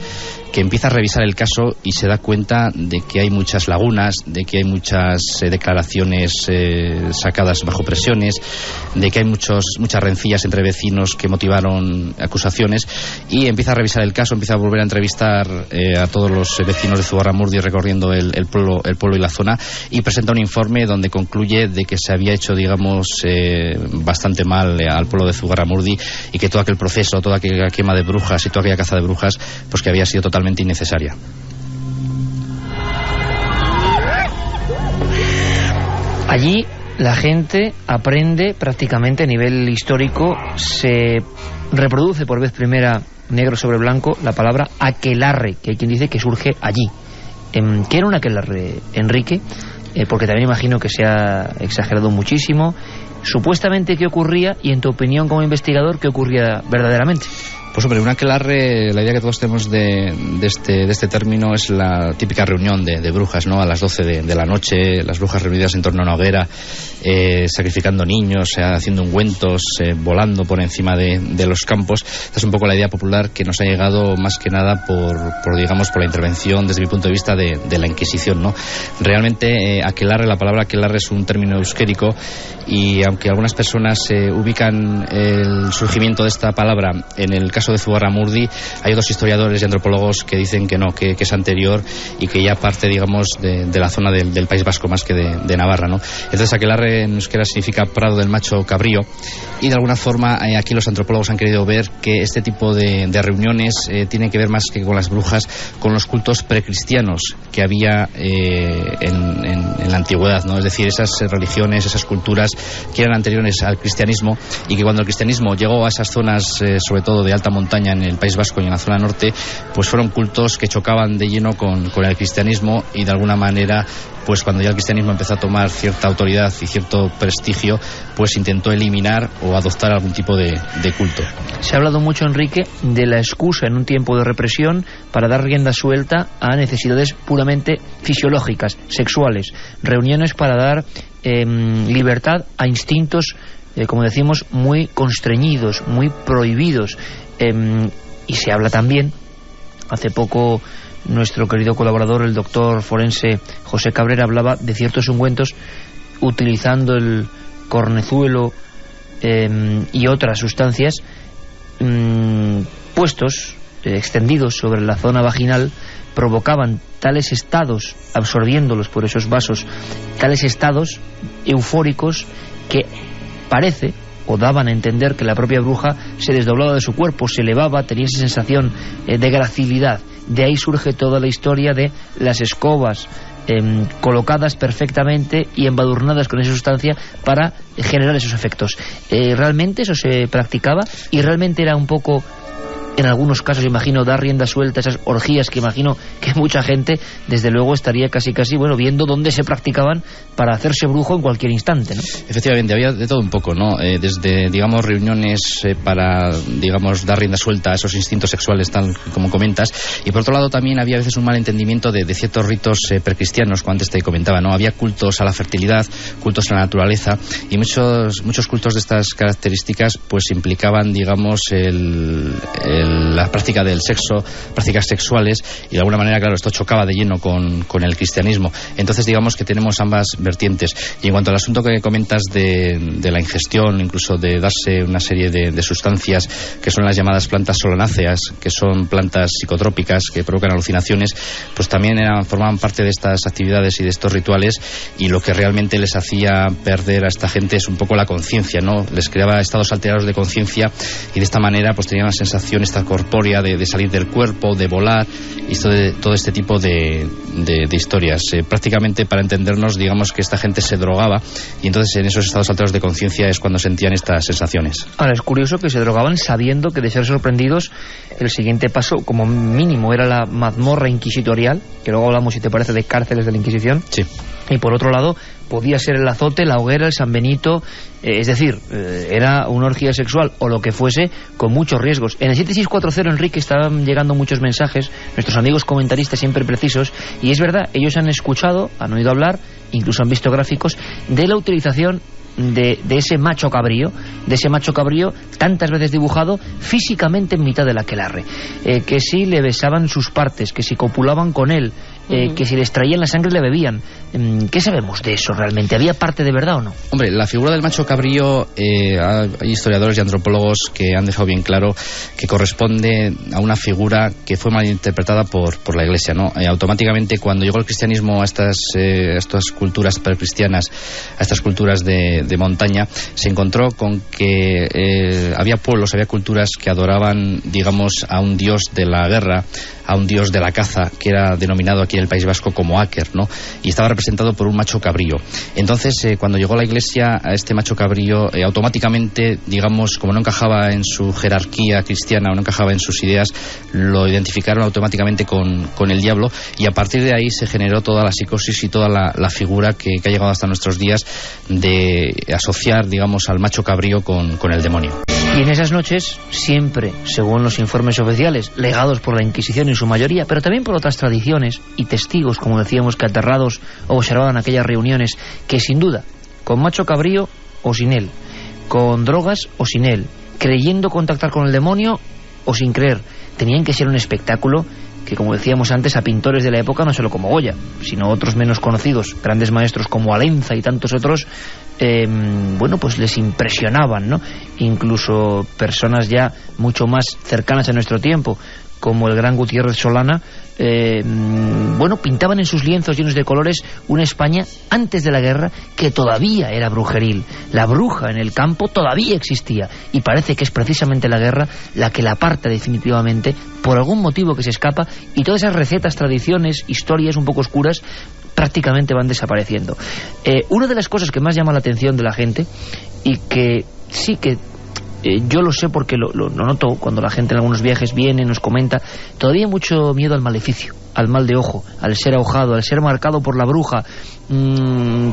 que empieza a revisar el caso y se da cuenta de que hay muchas lagunas, de que hay muchas declaraciones sacadas bajo presiones, de que hay muchas rencillas entre vecinos que motivaron acusaciones, y empieza a revisar el caso, empieza a volver a entrevistar a todos los vecinos de Zugarramurdi recorriendo el pueblo y la zona, y presenta un informe donde concluye de que se había hecho, digamos, bastante mal al pueblo de Zugarramurdi, y que todo aquel proceso, toda aquella quema de brujas y toda aquella caza de brujas, pues que había sido totalmente innecesaria. Allí la gente aprende prácticamente a nivel histórico, se reproduce por vez primera, negro sobre blanco, la palabra aquelarre, que hay quien dice que surge allí. ¿Qué era un aquelarre, Enrique? Porque también imagino que se ha exagerado muchísimo. Supuestamente, ¿qué ocurría? Y en tu opinión como investigador, ¿qué ocurría verdaderamente? Pues hombre, un aquelarre, la idea que todos tenemos de este término es la típica reunión de brujas, ¿no? A las 12 de la noche, las brujas reunidas en torno a una hoguera, sacrificando niños, haciendo ungüentos, volando por encima de los campos. Esta es un poco la idea popular que nos ha llegado más que nada por la intervención, desde mi punto de vista, de la Inquisición, ¿no? Realmente, aquelarre, la palabra aquelarre es un término euskérico, y aunque algunas personas ubican el surgimiento de esta palabra en el caso de Zugarramurdi, hay otros historiadores y antropólogos que dicen que no, que es anterior y que ya parte, digamos, de la zona del País Vasco más que de Navarra, ¿no? Entonces, aquelarre en euskera significa prado del macho cabrío, y de alguna forma aquí los antropólogos han querido ver que este tipo de reuniones tienen que ver más que con las brujas, con los cultos precristianos que había en la antigüedad, ¿no? Es decir, esas religiones, esas culturas que eran anteriores al cristianismo, y que cuando el cristianismo llegó a esas zonas, sobre todo de alta montaña en el País Vasco y en la zona norte, pues fueron cultos que chocaban de lleno con el cristianismo, y de alguna manera, pues cuando ya el cristianismo empezó a tomar cierta autoridad y cierto prestigio, pues intentó eliminar o adoptar algún tipo de culto. Se ha hablado mucho, Enrique, de la excusa en un tiempo de represión para dar rienda suelta a necesidades puramente fisiológicas, sexuales, reuniones para dar libertad a instintos, como decimos, muy constreñidos, muy prohibidos. Y se habla también, hace poco nuestro querido colaborador, el doctor forense José Cabrera, hablaba de ciertos ungüentos utilizando el cornezuelo y otras sustancias puestos, extendidos sobre la zona vaginal, provocaban tales estados, absorbiéndolos por esos vasos, tales estados eufóricos que parece, o daban a entender, que la propia bruja se desdoblaba de su cuerpo, se elevaba, tenía esa sensación de gracilidad. De ahí surge toda la historia de las escobas colocadas perfectamente y embadurnadas con esa sustancia para generar esos efectos. Realmente eso se practicaba, y realmente era un poco, en algunos casos, imagino, dar rienda suelta a esas orgías que imagino que mucha gente, desde luego, estaría casi viendo dónde se practicaban para hacerse brujo en cualquier instante, ¿no? Efectivamente, había de todo un poco, ¿no? Desde, digamos, reuniones para, digamos, dar rienda suelta a esos instintos sexuales, tal como comentas, y por otro lado también había a veces un malentendimiento de ciertos ritos precristianos, como antes te comentaba, ¿no? Había cultos a la fertilidad, cultos a la naturaleza, y muchos cultos de estas características pues implicaban, digamos, la práctica del sexo, prácticas sexuales, y de alguna manera, claro, esto chocaba de lleno con el cristianismo. Entonces, digamos que tenemos ambas vertientes. Y en cuanto al asunto que comentas de la ingestión, incluso de darse una serie de sustancias que son las llamadas plantas solanáceas, que son plantas psicotrópicas que provocan alucinaciones, pues también formaban parte de estas actividades y de estos rituales, y lo que realmente les hacía perder a esta gente es un poco la conciencia, ¿no? Les creaba estados alterados de conciencia, y de esta manera pues tenían una sensación esta corpórea de salir del cuerpo, de volar, y todo este tipo de historias. Prácticamente, para entendernos, digamos que esta gente se drogaba, y entonces en esos estados alterados de conciencia es cuando sentían estas sensaciones. Ahora, es curioso que se drogaban sabiendo que, de ser sorprendidos, el siguiente paso, como mínimo, era la mazmorra inquisitorial, que luego hablamos, si te parece, de cárceles de la Inquisición. Sí. Y por otro lado, podía ser el azote, la hoguera, el San Benito, es decir, era una orgía sexual o lo que fuese, con muchos riesgos. En el 7640, Enrique, estaban llegando muchos mensajes, nuestros amigos comentaristas siempre precisos, y es verdad, ellos han escuchado, han oído hablar, incluso han visto gráficos de la utilización de ese macho cabrío, tantas veces dibujado físicamente en mitad del aquelarre, que si le besaban sus partes, que si copulaban con él, que si les traían la sangre le bebían. ¿Qué sabemos de eso realmente? ¿Había parte de verdad o no? Hombre, la figura del macho cabrío, hay historiadores y antropólogos que han dejado bien claro que corresponde a una figura que fue malinterpretada por la Iglesia, ¿no? Automáticamente, cuando llegó el cristianismo a estas culturas precristianas, a estas culturas de montaña, se encontró con que había pueblos, había culturas que adoraban, digamos, a un dios de la guerra, a un dios de la caza, que era denominado aquí en el País Vasco como Aker, ¿no? Y estaba representado por un macho cabrío. Entonces, cuando llegó la Iglesia a este macho cabrío, automáticamente, digamos, como no encajaba en su jerarquía cristiana o no encajaba en sus ideas, lo identificaron automáticamente con el diablo, y a partir de ahí se generó toda la psicosis y toda la figura que ha llegado hasta nuestros días de asociar, digamos, al macho cabrío con el demonio. Y en esas noches, siempre, según los informes oficiales, legados por la Inquisición en su mayoría, pero también por otras tradiciones y testigos, como decíamos, que aterrados observaban aquellas reuniones, que sin duda, con macho cabrío o sin él, con drogas o sin él, creyendo contactar con el demonio o sin creer, tenían que ser un espectáculo que, como decíamos antes, a pintores de la época, no solo como Goya, sino otros menos conocidos, grandes maestros como Alenza y tantos otros, bueno, pues les impresionaban, ¿no? Incluso personas ya mucho más cercanas a nuestro tiempo, como el gran Gutiérrez Solana, bueno, pintaban en sus lienzos llenos de colores una España antes de la guerra que todavía era brujeril. La bruja en el campo todavía existía, y parece que es precisamente la guerra la que la aparta definitivamente, por algún motivo que se escapa, y todas esas recetas, tradiciones, historias un poco oscuras prácticamente van desapareciendo. Una de las cosas que más llama la atención de la gente, y que sí que yo lo sé porque lo noto cuando la gente en algunos viajes viene, nos comenta, todavía hay mucho miedo al maleficio, al mal de ojo, al ser ahogado, al ser marcado por la bruja.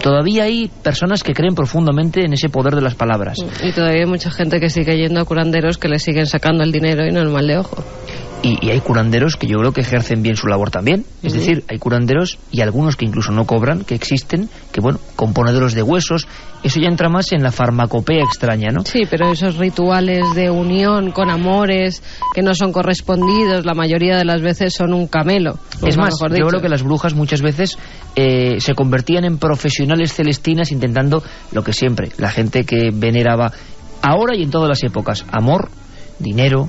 Todavía hay personas que creen profundamente en ese poder de las palabras. Y todavía hay mucha gente que sigue yendo a curanderos que le siguen sacando el dinero y no el mal de ojo. Y hay curanderos que yo creo que ejercen bien su labor también. Es decir, hay curanderos, y algunos que incluso no cobran, que existen, que bueno, componedores de huesos. Eso ya entra más en la farmacopea extraña, ¿no? Sí, pero esos rituales de unión con amores que no son correspondidos, la mayoría de las veces son un camelo. Es más, yo creo que las brujas muchas veces se convertían en profesionales celestinas, intentando lo que siempre la gente que veneraba ahora y en todas las épocas: amor, dinero.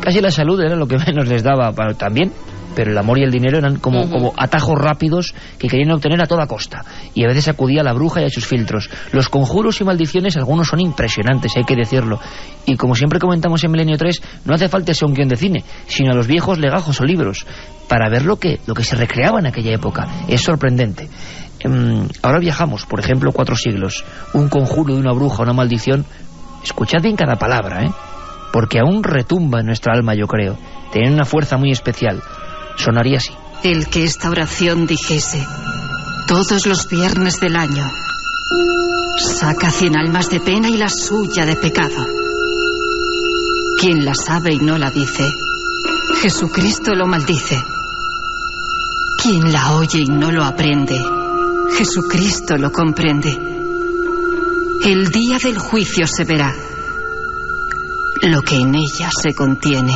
Casi la salud era lo que menos les daba también, pero el amor y el dinero eran como atajos rápidos que querían obtener a toda costa, y a veces acudía a la bruja y a sus filtros. Los conjuros y maldiciones, algunos son impresionantes, hay que decirlo, y como siempre comentamos en Milenio 3, no hace falta ser un guión de cine, sino a los viejos legajos o libros, para ver lo que se recreaba en aquella época. Es sorprendente. Ahora viajamos, por ejemplo, 4 siglos, un conjuro de una bruja, una maldición. Escuchad bien cada palabra, porque aún retumba en nuestra alma, yo creo. Tiene una fuerza muy especial. Sonaría así: el que esta oración dijese todos los viernes del año, saca 100 almas de pena y la suya de pecado. Quien la sabe y no la dice, Jesucristo lo maldice. Quien la oye y no lo aprende, Jesucristo lo comprende. El día del juicio se verá lo que en ella se contiene.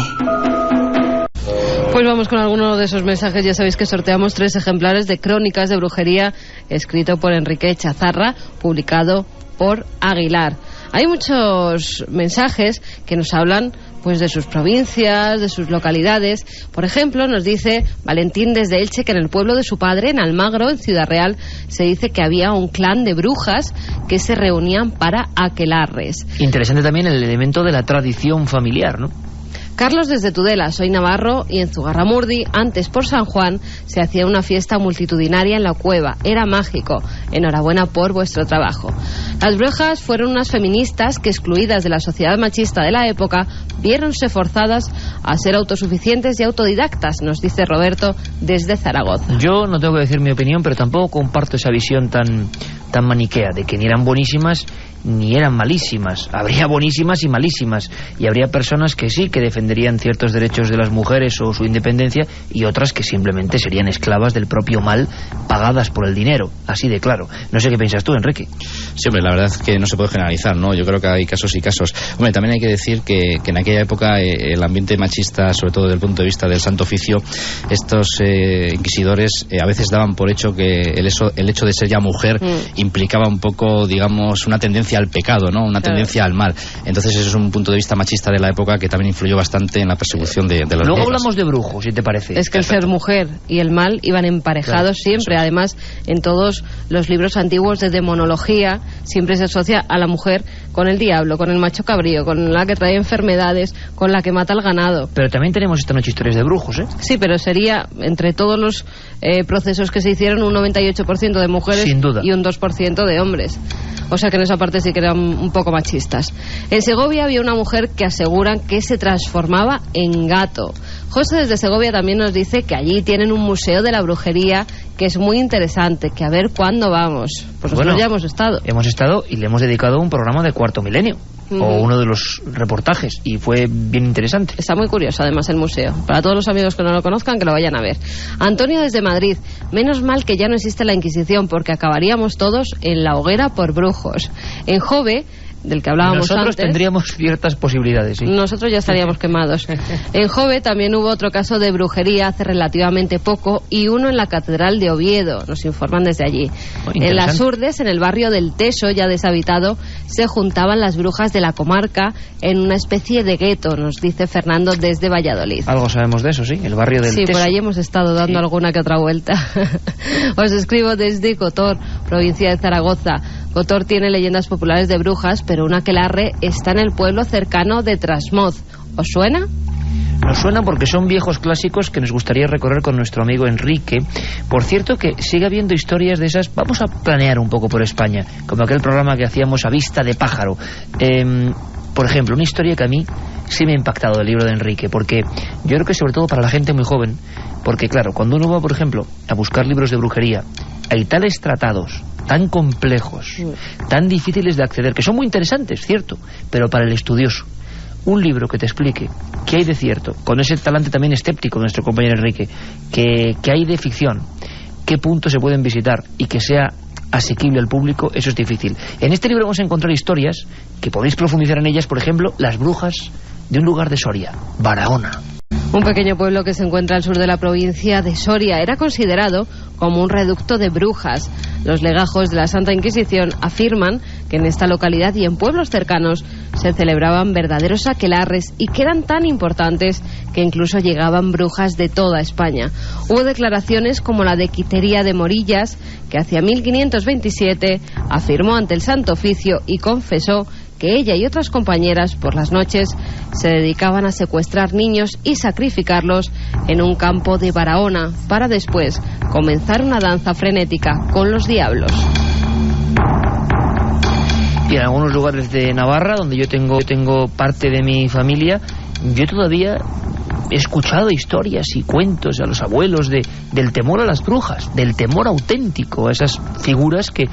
Pues vamos con alguno de esos mensajes. Ya sabéis que sorteamos 3 ejemplares de Crónicas de Brujería, escrito por Enrique Chazarra, publicado por Aguilar. Hay muchos mensajes que nos hablan pues de sus provincias, de sus localidades. Por ejemplo, nos dice Valentín desde Elche que en el pueblo de su padre, en Almagro, en Ciudad Real, se dice que había un clan de brujas que se reunían para aquelarres. Interesante también el elemento de la tradición familiar, ¿no? Carlos desde Tudela, soy navarro, y en Zugarramurdi, antes por San Juan, se hacía una fiesta multitudinaria en la cueva. Era mágico. Enhorabuena por vuestro trabajo. Las brujas fueron unas feministas que, excluidas de la sociedad machista de la época, viéronse forzadas a ser autosuficientes y autodidactas, nos dice Roberto desde Zaragoza. Yo no tengo que decir mi opinión, pero tampoco comparto esa visión tan maniquea, de que ni eran buenísimas ni eran malísimas. Habría buenísimas y malísimas, y habría personas que sí, que defenderían ciertos derechos de las mujeres o su independencia, y otras que simplemente serían esclavas del propio mal, pagadas por el dinero, así de claro. No sé qué piensas tú, Enrique. Sí, hombre, la verdad es que no se puede generalizar, ¿no? Yo creo que hay casos y casos. Hombre, también hay que decir que en aquella época el ambiente machista, sobre todo desde el punto de vista del Santo Oficio, estos inquisidores a veces daban por hecho que el hecho de ser ya mujer implicaba un poco, digamos, una tendencia al pecado, ¿no? Una tendencia al mal. Entonces eso es un punto de vista machista de la época que también influyó bastante en la persecución de las brujas. Luego hablamos de brujos, si te parece. Es que el ser mujer y el mal iban emparejados siempre. Además, en todos los libros antiguos de demonología siempre se asocia a la mujer con el diablo, con el macho cabrío, con la que trae enfermedades, con la que mata al ganado. Pero también tenemos esta noche historias de brujos, ¿eh? Sí, pero sería, entre todos los procesos que se hicieron, un 98% de mujeres y un 2% de hombres. O sea que en esa parte sí que eran un poco machistas. En Segovia había una mujer que aseguran que se transformaba en gato. José desde Segovia también nos dice que allí tienen un museo de la brujería que es muy interesante, que a ver cuándo vamos. Pues nosotros ya hemos estado. Hemos estado y le hemos dedicado un programa de Cuarto Milenio. o uno de los reportajes, y fue bien interesante. Está muy curioso además el museo. Para todos los amigos que no lo conozcan, que lo vayan a ver. Antonio desde Madrid: menos mal que ya no existe la Inquisición, porque acabaríamos todos en la hoguera por brujos. En Jove, del que hablábamos nosotros antes, tendríamos ciertas posibilidades, sí. Nosotros ya estaríamos quemados. En Jove también hubo otro caso de brujería hace relativamente poco, y uno en la Catedral de Oviedo, nos informan desde allí. En las Urdes, en el barrio del Teso, ya deshabitado, se juntaban las brujas de la comarca en una especie de gueto, nos dice Fernando desde Valladolid. Algo sabemos de eso, sí, el barrio del Teso. Sí, por allí hemos estado dando alguna que otra vuelta. Os escribo desde Cotor, provincia de Zaragoza. Cotor tiene leyendas populares de brujas, pero una aquelarre está en el pueblo cercano de Trasmoz. ¿Os suena? Nos suena porque son viejos clásicos que nos gustaría recorrer con nuestro amigo Enrique. Por cierto, que sigue habiendo historias de esas. Vamos a planear un poco por España, como aquel programa que hacíamos a vista de pájaro. Por ejemplo, una historia que a mí sí me ha impactado del libro de Enrique, porque yo creo que sobre todo para la gente muy joven, porque claro, cuando uno va, por ejemplo, a buscar libros de brujería, hay tales tratados tan complejos, tan difíciles de acceder, que son muy interesantes, cierto, pero para el estudioso, un libro que te explique qué hay de cierto, con ese talante también escéptico de nuestro compañero Enrique, que hay de ficción, qué puntos se pueden visitar y que sea asequible al público, eso es difícil. En este libro vamos a encontrar historias que podéis profundizar en ellas, por ejemplo, las brujas de un lugar de Soria, Barahona. Un pequeño pueblo que se encuentra al sur de la provincia de Soria era considerado como un reducto de brujas. Los legajos de la Santa Inquisición afirman que en esta localidad y en pueblos cercanos se celebraban verdaderos aquelarres y que eran tan importantes que incluso llegaban brujas de toda España. Hubo declaraciones como la de Quitería de Morillas, que hacia 1527 afirmó ante el Santo Oficio y confesó que ella y otras compañeras por las noches se dedicaban a secuestrar niños y sacrificarlos en un campo de Barahona para después comenzar una danza frenética con los diablos. Y en algunos lugares de Navarra, donde yo tengo parte de mi familia, yo todavía he escuchado historias y cuentos a los abuelos del temor a las brujas, del temor auténtico a esas figuras que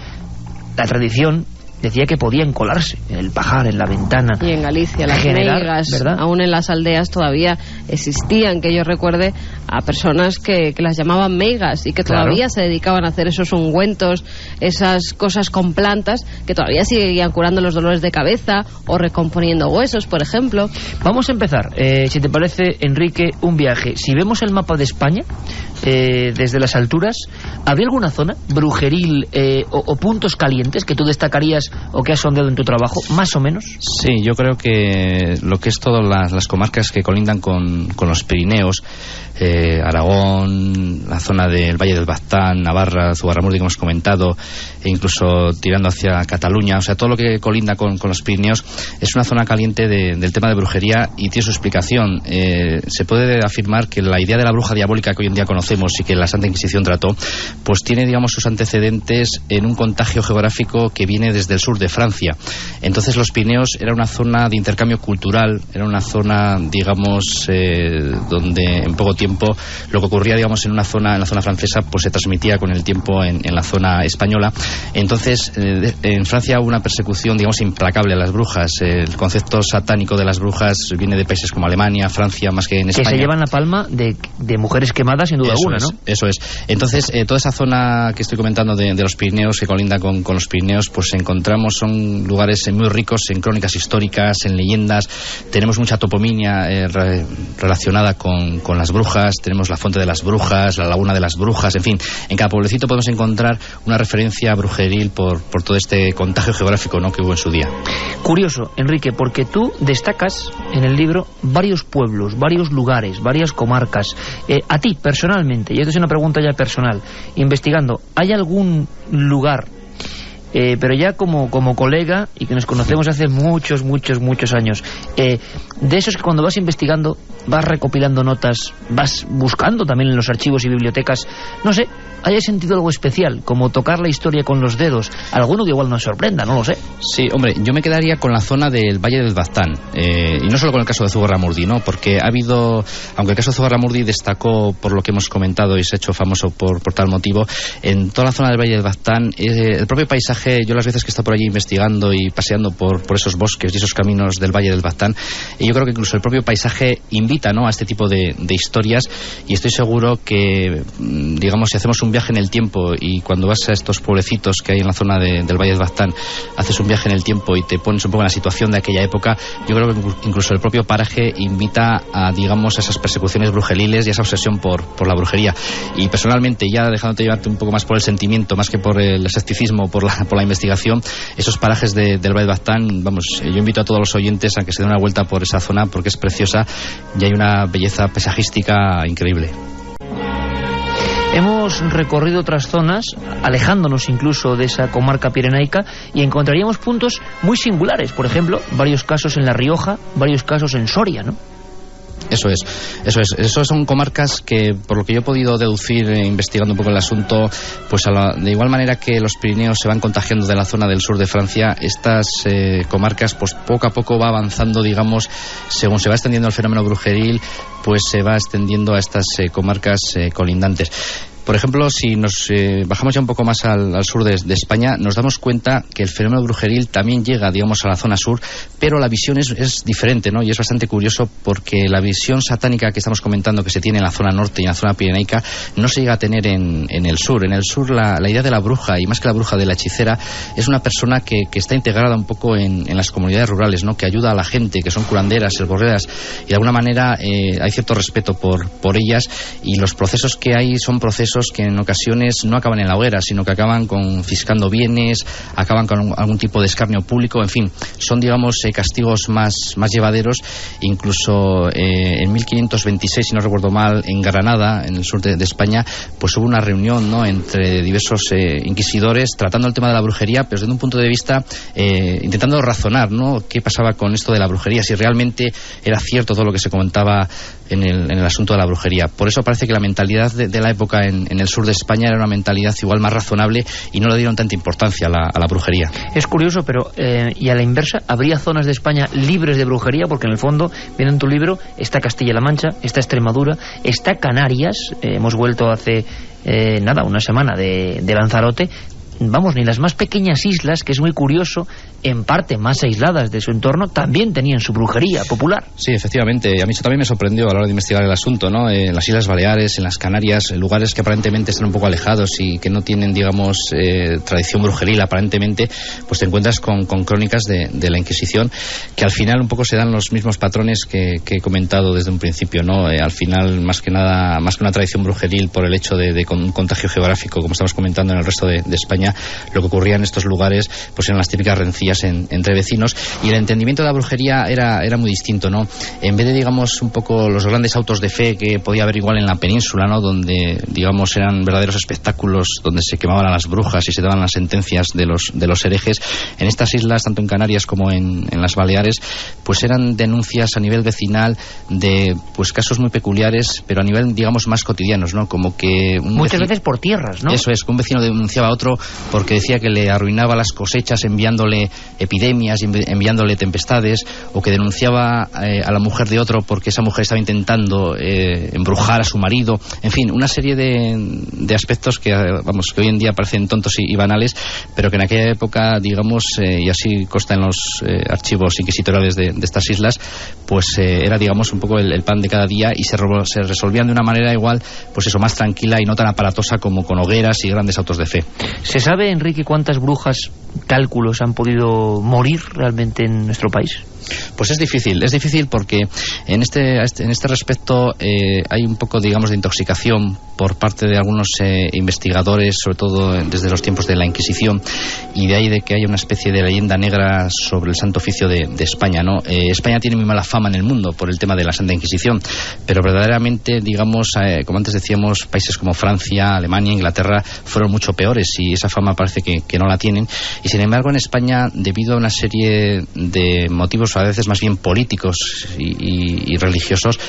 la tradición decía que podían colarse en el pajar, en la ventana. Y en Galicia, las meigas, ¿verdad? Aún en las aldeas todavía existían, que yo recuerde, a personas que las llamaban meigas y que todavía se dedicaban a hacer esos ungüentos, esas cosas con plantas, que todavía seguían curando los dolores de cabeza o recomponiendo huesos, por ejemplo. Vamos a empezar, si te parece, Enrique, un viaje. Si vemos el mapa de España, desde las alturas, ¿habría alguna zona brujeril o puntos calientes que tú destacarías o que has sondeado en tu trabajo, más o menos? Sí, yo creo que lo que es todas las comarcas que colindan con los Pirineos, Aragón, la zona del Valle del Baztán, Navarra, Zugarramurdi, que hemos comentado, e incluso tirando hacia Cataluña, o sea, todo lo que colinda con los Pirineos es una zona caliente del tema de brujería y tiene su explicación. Se puede afirmar que la idea de la bruja diabólica que hoy en día conocemos y que la Santa Inquisición trató, pues tiene, digamos, sus antecedentes en un contagio geográfico que viene desde el sur de Francia. Entonces los Pirineos era una zona de intercambio cultural, era una zona, digamos, donde en poco tiempo lo que ocurría, digamos, en la zona francesa, pues se transmitía con el tiempo en la zona española. Entonces en Francia hubo una persecución, digamos, implacable a las brujas. El concepto satánico de las brujas viene de países como Alemania, Francia, más que en España. Que se llevan la palma de mujeres quemadas, sin duda alguna, ¿no? Eso es. Entonces toda esa zona que estoy comentando de los Pirineos, que colinda con los Pirineos, pues encontramos, son lugares muy ricos en crónicas históricas, en leyendas. Tenemos mucha toponimia relacionada con las brujas. Tenemos la fuente de las brujas, la laguna de las brujas, en fin, en cada pueblecito podemos encontrar una referencia brujeril por todo este contagio geográfico, ¿no?, que hubo en su día. Curioso, Enrique, porque tú destacas en el libro varios pueblos, varios lugares, varias comarcas. A ti, personalmente, y esto es una pregunta ya personal, investigando, ¿hay algún lugar, pero ya como colega y que nos conocemos hace muchos años, de esos que cuando vas investigando, vas recopilando notas, vas buscando también en los archivos y bibliotecas, no sé, haya sentido algo especial, como tocar la historia con los dedos. Alguno que igual nos sorprenda, no lo sé. Sí, hombre, yo me quedaría con la zona del Valle del Baztán, y no solo con el caso de Zugarramurdi, ¿no? Porque ha habido, aunque el caso de Zugarramurdi destacó por lo que hemos comentado y se ha hecho famoso por tal motivo, en toda la zona del Valle del Baztán, el propio paisaje, yo las veces que he estado por allí investigando y paseando por esos bosques y esos caminos del Valle del Baztán, yo creo que incluso el propio paisaje invita, ¿no?, a este tipo de historias, y estoy seguro que, digamos, si hacemos un viaje en el tiempo y cuando vas a estos pueblecitos que hay en la zona del Valle del Baztán, haces un viaje en el tiempo y te pones un poco en la situación de aquella época, yo creo que incluso el propio paraje invita a, digamos, a esas persecuciones brujeriles y a esa obsesión por la brujería. Y personalmente, ya dejándote llevarte un poco más por el sentimiento, más que por el escepticismo, por la investigación, esos parajes del Valle del Baztán, vamos, yo invito a todos los oyentes a que se den una vuelta por esa zona porque es preciosa y hay una belleza paisajística increíble. Hemos recorrido otras zonas, alejándonos incluso de esa comarca pirenaica, y encontraríamos puntos muy singulares. Por ejemplo, varios casos en La Rioja, varios casos en Soria, ¿no? Eso es. Esos son comarcas que, por lo que yo he podido deducir investigando un poco el asunto, pues de igual manera que los Pirineos se van contagiando de la zona del sur de Francia, estas comarcas, pues poco a poco va avanzando, digamos, según se va extendiendo el fenómeno brujeril, pues se va extendiendo a estas comarcas colindantes. Por ejemplo, si nos bajamos ya un poco más al sur de España, nos damos cuenta que el fenómeno brujeril también llega, digamos, a la zona sur, pero la visión es diferente, ¿no? Y es bastante curioso porque la visión satánica que estamos comentando que se tiene en la zona norte y en la zona pirenaica no se llega a tener en el sur. En el sur la idea de la bruja, y más que la bruja, de la hechicera, es una persona que está integrada un poco en las comunidades rurales, ¿no? Que ayuda a la gente, que son curanderas, herboreras, y de alguna manera hay cierto respeto por ellas, y los procesos que hay son procesos que en ocasiones no acaban en la hoguera, sino que acaban confiscando bienes, acaban con algún tipo de escarnio público, en fin, son, digamos, castigos más llevaderos. Incluso en 1526, si no recuerdo mal, en Granada, en el sur de España, pues hubo una reunión, ¿no?, entre diversos inquisidores tratando el tema de la brujería, pero desde un punto de vista intentando razonar, ¿no?, qué pasaba con esto de la brujería, si realmente era cierto todo lo que se comentaba en el asunto de la brujería. Por eso parece que la mentalidad de la época en el sur de España era una mentalidad igual más razonable y no le dieron tanta importancia a la brujería. Es curioso, pero y a la inversa, ¿habría zonas de España libres de brujería? Porque en el fondo, viendo en tu libro, está Castilla-La Mancha, está Extremadura, está Canarias, hemos vuelto hace una semana de Lanzarote. Vamos, ni las más pequeñas islas, que es muy curioso, en parte más aisladas de su entorno, también tenían su brujería popular. Sí, efectivamente, a mí eso también me sorprendió a la hora de investigar el asunto, ¿no? En las Islas Baleares, en las Canarias, en lugares que aparentemente están un poco alejados y que no tienen, digamos, tradición brujeril aparentemente, pues te encuentras con crónicas de la Inquisición, que al final un poco se dan los mismos patrones que he comentado desde un principio, ¿no? Al final, más que nada, más que una tradición brujeril por el hecho de un contagio geográfico, como estamos comentando en el resto de España, lo que ocurría en estos lugares pues eran las típicas rencillas entre vecinos, y el entendimiento de la brujería era muy distinto, ¿no? En vez de, digamos, un poco los grandes autos de fe que podía haber igual en la península, ¿no?, donde, digamos, eran verdaderos espectáculos donde se quemaban a las brujas y se daban las sentencias de los herejes, en estas islas, tanto en Canarias como en las Baleares, pues eran denuncias a nivel vecinal de pues casos muy peculiares, pero a nivel, digamos, más cotidianos, ¿no? Como que muchas veces por tierras, ¿no? Eso es, que un vecino denunciaba a otro porque decía que le arruinaba las cosechas enviándole epidemias, enviándole tempestades, o que denunciaba a la mujer de otro porque esa mujer estaba intentando embrujar a su marido. En fin, una serie de aspectos que, vamos, que hoy en día parecen tontos y banales, pero que en aquella época, digamos, y así consta en los archivos inquisitoriales de estas islas, pues era, digamos, un poco el pan de cada día, y se resolvían de una manera igual, pues eso, más tranquila y no tan aparatosa como con hogueras y grandes autos de fe. ¿Se sabe, Enrique, cuántas brujas, cálculos, han podido morir realmente en nuestro país? Pues es difícil porque en este respecto hay un poco, digamos, de intoxicación por parte de algunos investigadores, sobre todo desde los tiempos de la Inquisición, y de ahí de que haya una especie de leyenda negra sobre el Santo Oficio de España, ¿no? España tiene muy mala fama en el mundo por el tema de la Santa Inquisición, pero verdaderamente, digamos, como antes decíamos, países como Francia, Alemania, Inglaterra fueron mucho peores, y esa fama parece que no la tienen. Y sin embargo, en España, debido a una serie de motivos a veces más bien políticos y religiosos,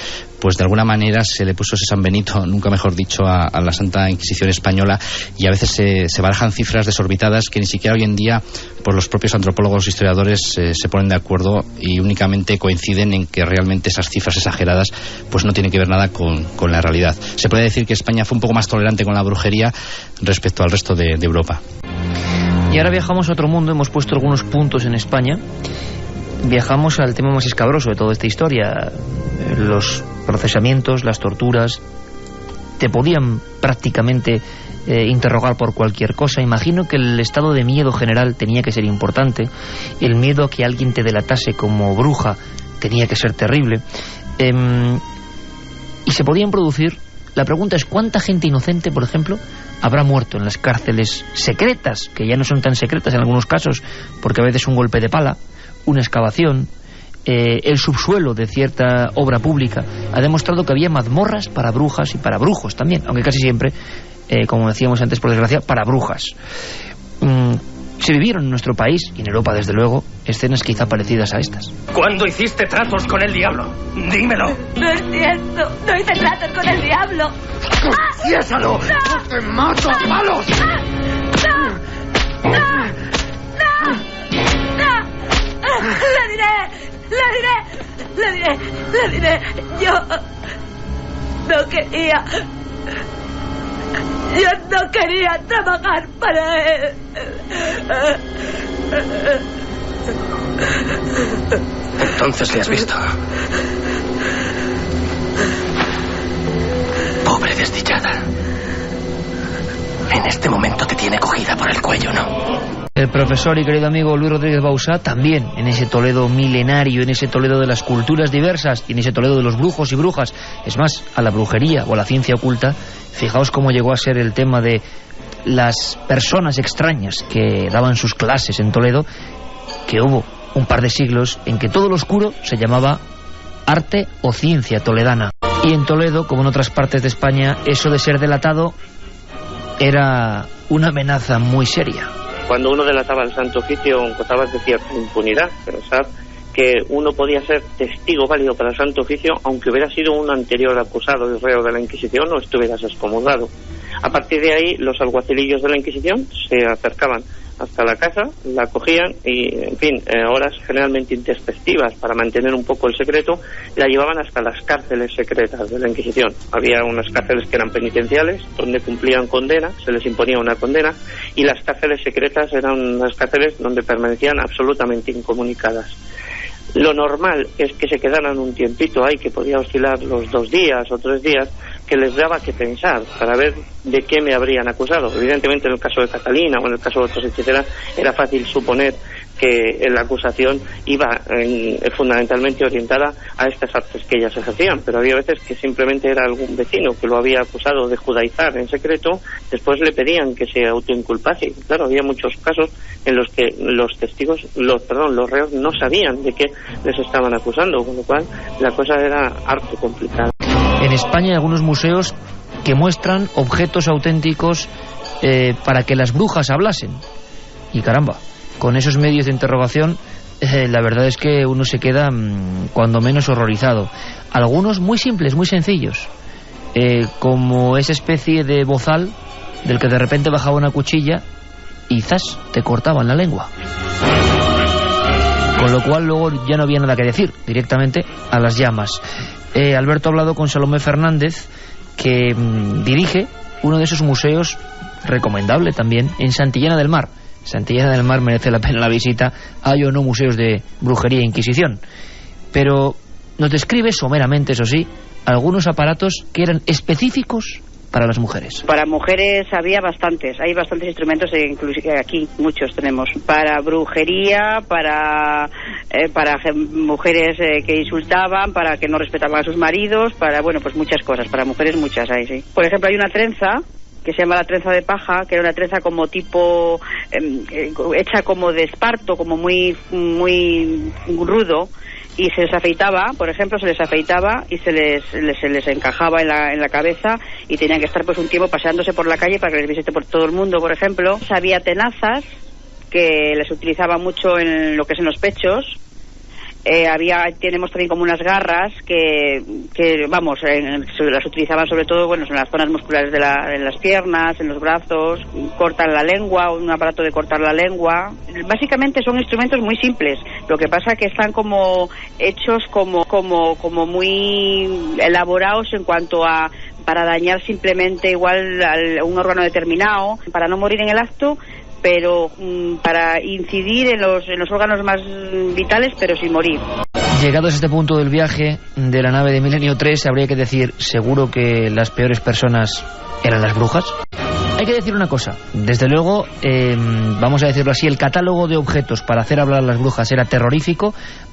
pues de alguna manera se le puso ese San Benito, nunca mejor dicho, a la Santa Inquisición española, y a veces se barajan cifras desorbitadas que ni siquiera hoy en día por los propios antropólogos e historiadores se ponen de acuerdo y únicamente coinciden en que realmente esas cifras exageradas pues no tienen que ver nada con la realidad. Se puede decir que España fue un poco más tolerante con la brujería respecto al resto de Europa. Y ahora viajamos a otro mundo, hemos puesto algunos puntos en España. Viajamos al tema más escabroso de toda esta historia, los procesamientos, las torturas. Te podían prácticamente interrogar por cualquier cosa. Imagino que el estado de miedo general tenía que ser importante, el miedo a que alguien te delatase como bruja tenía que ser terrible, y se podían producir. La pregunta es, ¿cuánta gente inocente, por ejemplo, habrá muerto en las cárceles secretas, que ya no son tan secretas en algunos casos, porque a veces un golpe de pala, una excavación, el subsuelo de cierta obra pública ha demostrado que había mazmorras para brujas y para brujos también, aunque casi siempre, como decíamos antes, por desgracia, para brujas. Se vivieron en nuestro país, y en Europa desde luego, escenas quizá parecidas a estas. ¿Cuándo hiciste tratos con el diablo? Dímelo. No es cierto, no hice tratos con el diablo. ¡Confiésalo! ¡No te mato a palos! ¡No! Le diré. Yo no quería trabajar para él. Entonces le has visto. Pobre desdichada. En este momento te tiene cogida por el cuello, ¿no? El profesor y querido amigo Luis Rodríguez Bausá también, en ese Toledo milenario, en ese Toledo de las culturas diversas y en ese Toledo de los brujos y brujas, es más, a la brujería o a la ciencia oculta. Fijaos cómo llegó a ser el tema de las personas extrañas que daban sus clases en Toledo, que hubo un par de siglos en que todo lo oscuro se llamaba arte o ciencia toledana. Y en Toledo, como en otras partes de España, eso de ser delatado era una amenaza muy seria. Cuando uno delataba el Santo Oficio gozabas de cierta impunidad. Pensar que uno podía ser testigo válido para el Santo Oficio aunque hubiera sido un anterior acusado y reo de la Inquisición o estuvieras excomulgado. A partir de ahí, los alguacilillos de la Inquisición se acercaban hasta la casa, la cogían y, en fin, horas generalmente intempestivas para mantener un poco el secreto, la llevaban hasta las cárceles secretas de la Inquisición. Había unas cárceles que eran penitenciales, donde cumplían condena, se les imponía una condena, y las cárceles secretas eran unas cárceles donde permanecían absolutamente incomunicadas. Lo normal es que se quedaran un tiempito ahí, que podía oscilar los 2 días o 3 días, que les daba que pensar para ver de qué me habrían acusado. Evidentemente, en el caso de Catalina o en el caso de otros hechiceras, era fácil suponer que la acusación iba fundamentalmente orientada a estas artes que ellas ejercían, pero había veces que simplemente era algún vecino que lo había acusado de judaizar en secreto, después le pedían que se autoinculpase. Claro, había muchos casos en los que los testigos, los reos no sabían de qué les estaban acusando, con lo cual la cosa era harto complicada. En España hay algunos museos que muestran objetos auténticos para que las brujas hablasen. Y caramba, con esos medios de interrogación, la verdad es que uno se queda cuando menos horrorizado. Algunos muy simples, muy sencillos, como esa especie de bozal del que de repente bajaba una cuchilla y ¡zas!, te cortaban la lengua. Con lo cual luego ya no había nada que decir, directamente a las llamas. Alberto ha hablado con Salomé Fernández, que dirige uno de esos museos, recomendable también, en Santillana del Mar. Santillana del Mar merece la pena la visita. Hay o no museos de brujería e inquisición, pero nos describe someramente, eso sí, algunos aparatos que eran específicos para las mujeres. Para mujeres había bastantes, hay bastantes instrumentos, inclusive aquí muchos tenemos, para brujería, para mujeres que insultaban, para que no respetaban a sus maridos, para, bueno, pues muchas cosas, para mujeres muchas hay, sí. Por ejemplo, hay una trenza que se llama la trenza de paja, que era una trenza como tipo, hecha como de esparto, como muy rudo, y se les afeitaba, por ejemplo, y se les encajaba en la cabeza, y tenían que estar pues un tiempo paseándose por la calle para que les viese por todo el mundo, por ejemplo. Había tenazas que les utilizaban mucho en lo que es en los pechos, Tenemos también como unas garras que vamos, las utilizaban sobre todo, bueno, en las zonas musculares en las piernas, en los brazos, cortan la lengua, un aparato de cortar la lengua. Básicamente son instrumentos muy simples, lo que pasa que están como hechos como muy elaborados en cuanto a para dañar simplemente igual un órgano determinado, para no morir en el acto, pero para incidir en los órganos más vitales, pero sin morir. Llegados a este punto del viaje de la nave de Milenio 3, habría que decir, seguro que las peores personas eran las brujas. Hay que decir una cosa, desde luego, vamos a decirlo así, el catálogo de objetos para hacer hablar a las brujas era terrorífico.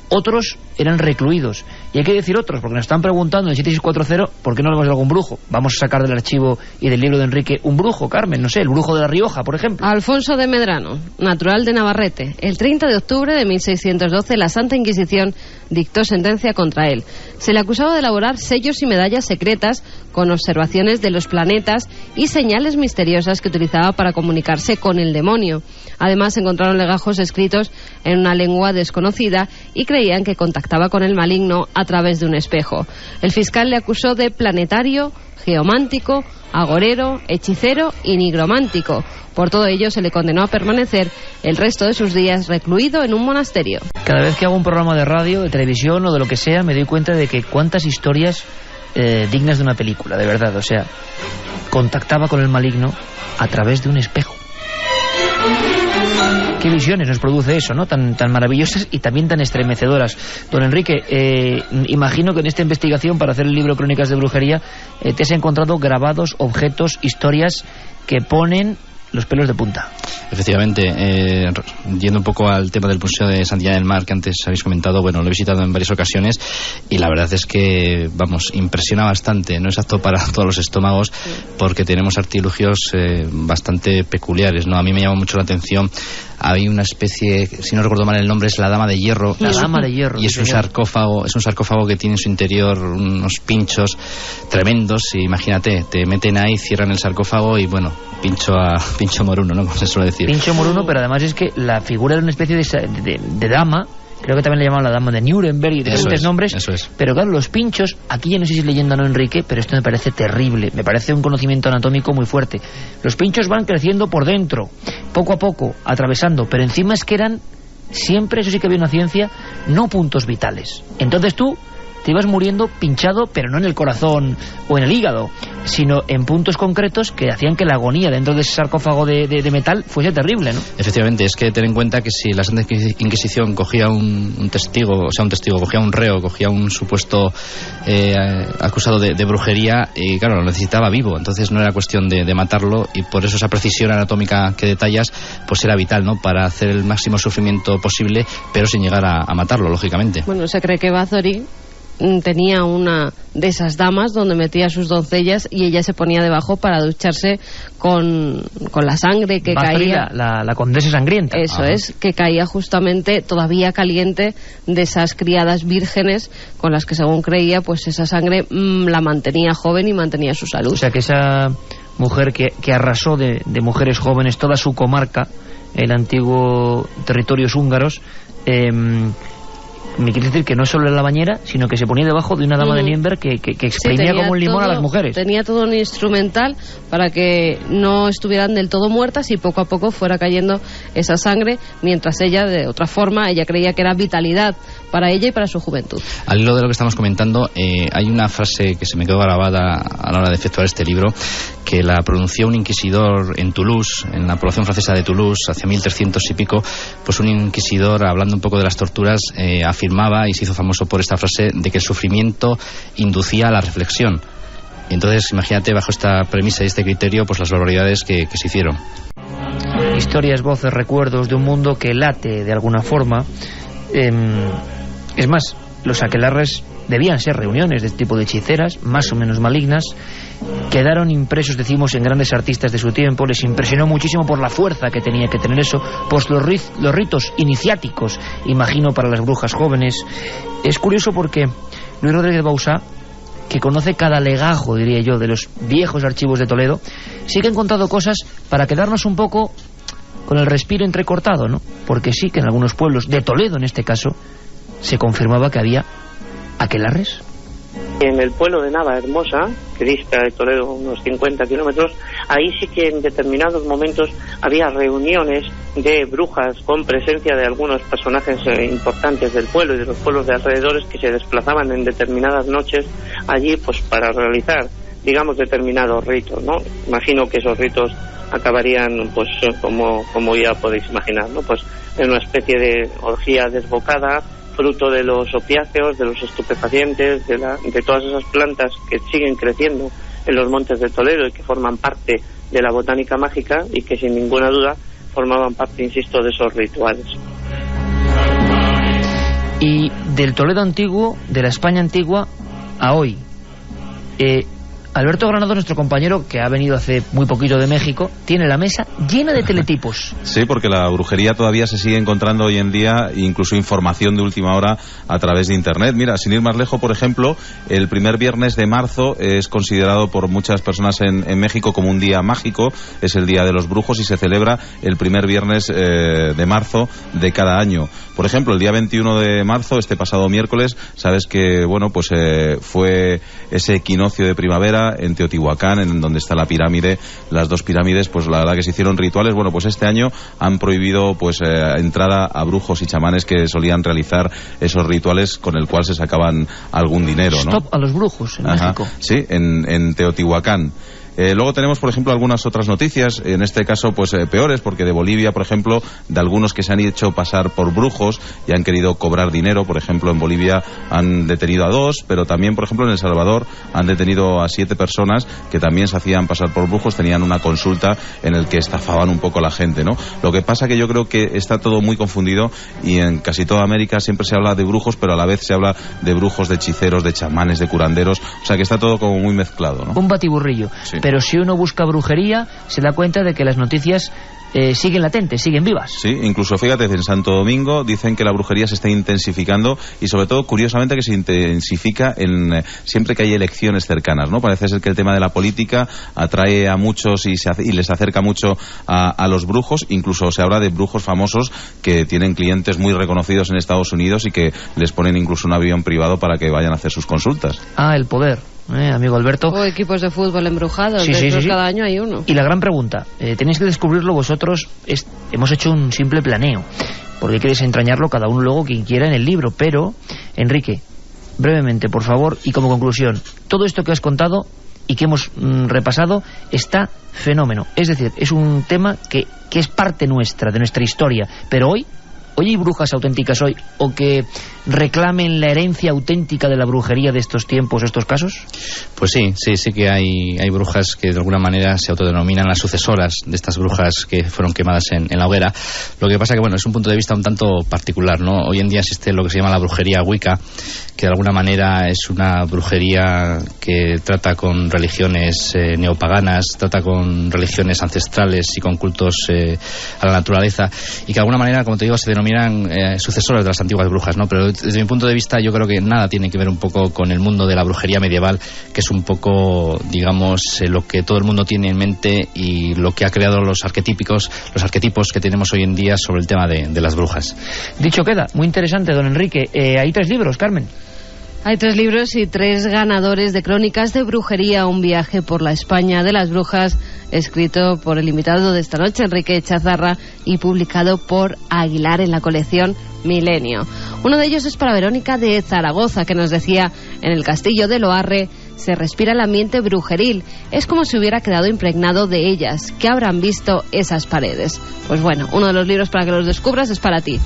Otros eran recluidos. Y hay que decir otros, porque nos están preguntando en 7640 ¿por qué no hablamos de algún brujo? Vamos a sacar del archivo y del libro de Enrique un brujo, Carmen, no sé, el brujo de La Rioja, por ejemplo. Alfonso de Medrano, natural de Navarrete. El 30 de octubre de 1612 la Santa Inquisición dictó sentencia contra él. Se le acusaba de elaborar sellos y medallas secretas con observaciones de los planetas y señales misteriosas que utilizaba para comunicarse con el demonio. Además, encontraron legajos escritos en una lengua desconocida y creían que contactaba con el maligno a través de un espejo. El fiscal le acusó de planetario, geomántico, agorero, hechicero y nigromántico. Por todo ello, se le condenó a permanecer el resto de sus días recluido en un monasterio. Cada vez que hago un programa de radio, de televisión o de lo que sea, me doy cuenta de que cuántas historias dignas de una película, de verdad. O sea, contactaba con el maligno a través de un espejo. Qué visiones nos produce eso, ¿no? Tan maravillosas y también tan estremecedoras. Don Enrique, imagino que en esta investigación para hacer el libro Crónicas de Brujería te has encontrado grabados, objetos, historias que ponen los pelos de punta. Efectivamente, yendo un poco al tema del Museo de Santillana del Mar que antes habéis comentado, bueno, lo he visitado en varias ocasiones y la verdad es que, vamos, impresiona bastante, no es apto para todos los estómagos porque tenemos artilugios bastante peculiares, ¿no? A mí me llama mucho la atención, hay una especie, si no recuerdo mal el nombre, es la Dama de Hierro. La Dama de Hierro. Y es un sarcófago que tiene en su interior unos pinchos tremendos y imagínate, te meten ahí, cierran el sarcófago y bueno, pincho moruno, ¿no? Como se suele decir. Pincho moruno, pero además es que la figura era una especie de dama, creo que también le llamaban la Dama de Nuremberg y diferentes nombres. Eso es. Pero claro, los pinchos, aquí ya no sé si es leyenda o no, Enrique, pero esto me parece terrible, me parece un conocimiento anatómico muy fuerte. Los pinchos van creciendo por dentro, poco a poco, atravesando, pero encima es que eran siempre, eso sí que había una ciencia, no puntos vitales. Entonces tú te ibas muriendo pinchado, pero no en el corazón o en el hígado, sino en puntos concretos que hacían que la agonía dentro de ese sarcófago de metal fuese terrible, ¿no? Efectivamente, es que ten en cuenta que si la Santa Inquisición cogía un testigo, cogía un reo, cogía un supuesto acusado de brujería, y claro, lo necesitaba vivo, entonces no era cuestión de matarlo, y por eso esa precisión anatómica que detallas, pues era vital, ¿no? Para hacer el máximo sufrimiento posible, pero sin llegar a matarlo, lógicamente. Bueno, se cree que Bathory tenía una de esas damas donde metía a sus doncellas y ella se ponía debajo para ducharse con la sangre que Bathory, caía. La condesa sangrienta. Eso es, que caía justamente todavía caliente de esas criadas vírgenes con las que, según creía, pues esa sangre la mantenía joven y mantenía su salud. O sea que esa mujer que arrasó de mujeres jóvenes toda su comarca, el antiguo territorios húngaros, me quiere decir que no solo era la bañera, sino que se ponía debajo de una dama de Nuremberg que exprimía como un limón a las mujeres. Tenía todo un instrumental para que no estuvieran del todo muertas y poco a poco fuera cayendo esa sangre, mientras ella, de otra forma, ella creía que era vitalidad para ella y para su juventud. Al hilo de lo que estamos comentando, hay una frase que se me quedó grabada a la hora de efectuar este libro, que la pronunció un inquisidor en Toulouse, en la población francesa de Toulouse, hacia 1300 y pico. Pues un inquisidor, hablando un poco de las torturas, afirmaba, y se hizo famoso por esta frase, de que el sufrimiento inducía a la reflexión. Y entonces, imagínate, bajo esta premisa y este criterio, pues las barbaridades que se hicieron. Historias, voces, recuerdos de un mundo que late de alguna forma. Es más, los aquelarres debían ser reuniones de este tipo de hechiceras, más o menos malignas. Quedaron impresos, decimos, en grandes artistas de su tiempo. Les impresionó muchísimo por la fuerza que tenía que tener eso, por los ritos iniciáticos, imagino, para las brujas jóvenes. Es curioso porque Luis Rodríguez Bausá, que conoce cada legajo, diría yo, de los viejos archivos de Toledo, sí que ha encontrado cosas para quedarnos un poco con el respiro entrecortado, ¿no? Porque sí que en algunos pueblos, de Toledo en este caso, se confirmaba que había aquelarres. En el pueblo de Navahermosa, que dista de Toledo unos 50 kilómetros, ahí sí que en determinados momentos había reuniones de brujas con presencia de algunos personajes importantes del pueblo y de los pueblos de alrededores, que se desplazaban en determinadas noches allí pues para realizar, digamos, determinados ritos, ¿no? Imagino que esos ritos acabarían, pues como ya podéis imaginar, ¿no? Pues en una especie de orgía desbocada, fruto de los opiáceos, de los estupefacientes, de todas esas plantas que siguen creciendo en los montes de Toledo y que forman parte de la botánica mágica y que sin ninguna duda formaban parte, insisto, de esos rituales. Y del Toledo antiguo, de la España antigua a hoy, Alberto Granado, nuestro compañero, que ha venido hace muy poquito de México, tiene la mesa llena de teletipos. Sí, porque la brujería todavía se sigue encontrando hoy en día, incluso información de última hora a través de Internet. Mira, sin ir más lejos, por ejemplo, el primer viernes de marzo es considerado por muchas personas en México como un día mágico, es el Día de los Brujos y se celebra el primer viernes de marzo de cada año. Por ejemplo, el día 21 de marzo, este pasado miércoles, sabes que, bueno, pues fue ese equinoccio de primavera en Teotihuacán, en donde está la pirámide, las dos pirámides, pues la verdad que se hicieron rituales. Bueno, pues este año han prohibido pues entrada a brujos y chamanes que solían realizar esos rituales con el cual se sacaban algún dinero, ¿no? Stop a los brujos en México. Sí, en Teotihuacán. Luego tenemos, por ejemplo, algunas otras noticias, en este caso, pues peores, porque de Bolivia, por ejemplo, de algunos que se han hecho pasar por brujos y han querido cobrar dinero. Por ejemplo, en Bolivia han detenido a 2, pero también, por ejemplo, en El Salvador han detenido a 7 personas que también se hacían pasar por brujos, tenían una consulta en el que estafaban un poco a la gente, ¿no? Lo que pasa que yo creo que está todo muy confundido y en casi toda América siempre se habla de brujos, pero a la vez se habla de brujos, de hechiceros, de chamanes, de curanderos, o sea que está todo como muy mezclado, ¿no? Un batiburrillo. Sí. Pero si uno busca brujería, se da cuenta de que las noticias siguen latentes, siguen vivas. Sí, incluso fíjate, en Santo Domingo dicen que la brujería se está intensificando y sobre todo, curiosamente, que se intensifica siempre que hay elecciones cercanas, ¿no? Parece ser que el tema de la política atrae a muchos y les acerca mucho a los brujos. Incluso se habla de brujos famosos que tienen clientes muy reconocidos en Estados Unidos y que les ponen incluso un avión privado para que vayan a hacer sus consultas. Ah, el poder. Amigo Alberto. O equipos de fútbol embrujados, sí, cada año hay uno. Y la gran pregunta, tenéis que descubrirlo vosotros, hemos hecho un simple planeo, porque hay que desentrañarlo cada uno luego quien quiera en el libro, pero, Enrique, brevemente, por favor, y como conclusión, todo esto que has contado y que hemos repasado está fenómeno, es decir, es un tema que es parte nuestra, de nuestra historia, pero hoy hay brujas auténticas hoy o que reclamen la herencia auténtica de la brujería de estos tiempos, estos casos. Pues sí que hay brujas que de alguna manera se autodenominan las sucesoras de estas brujas que fueron quemadas en la hoguera. Lo que pasa que, bueno, es un punto de vista un tanto particular, ¿no? Hoy en día existe lo que se llama la brujería Wicca, que de alguna manera es una brujería que trata con religiones neopaganas, trata con religiones ancestrales y con cultos a la naturaleza, y que de alguna manera, como te digo, se denominan sucesoras de las antiguas brujas, ¿no? Pero desde mi punto de vista yo creo que nada tiene que ver un poco con el mundo de la brujería medieval, que es un poco, digamos, lo que todo el mundo tiene en mente y lo que ha creado los arquetipos que tenemos hoy en día sobre el tema de las brujas. Dicho queda, muy interesante, don Enrique. Hay 3 libros, Carmen. Hay 3 libros y 3 ganadores de Crónicas de Brujería, un viaje por la España de las brujas, escrito por el invitado de esta noche, Enrique Chazarra, y publicado por Aguilar en la colección Milenio. Uno de ellos es para Verónica de Zaragoza, que nos decía: en el castillo de Loarre se respira el ambiente brujeril, es como si hubiera quedado impregnado de ellas. ¿Qué habrán visto esas paredes? Pues bueno, uno de los libros para que los descubras es para ti.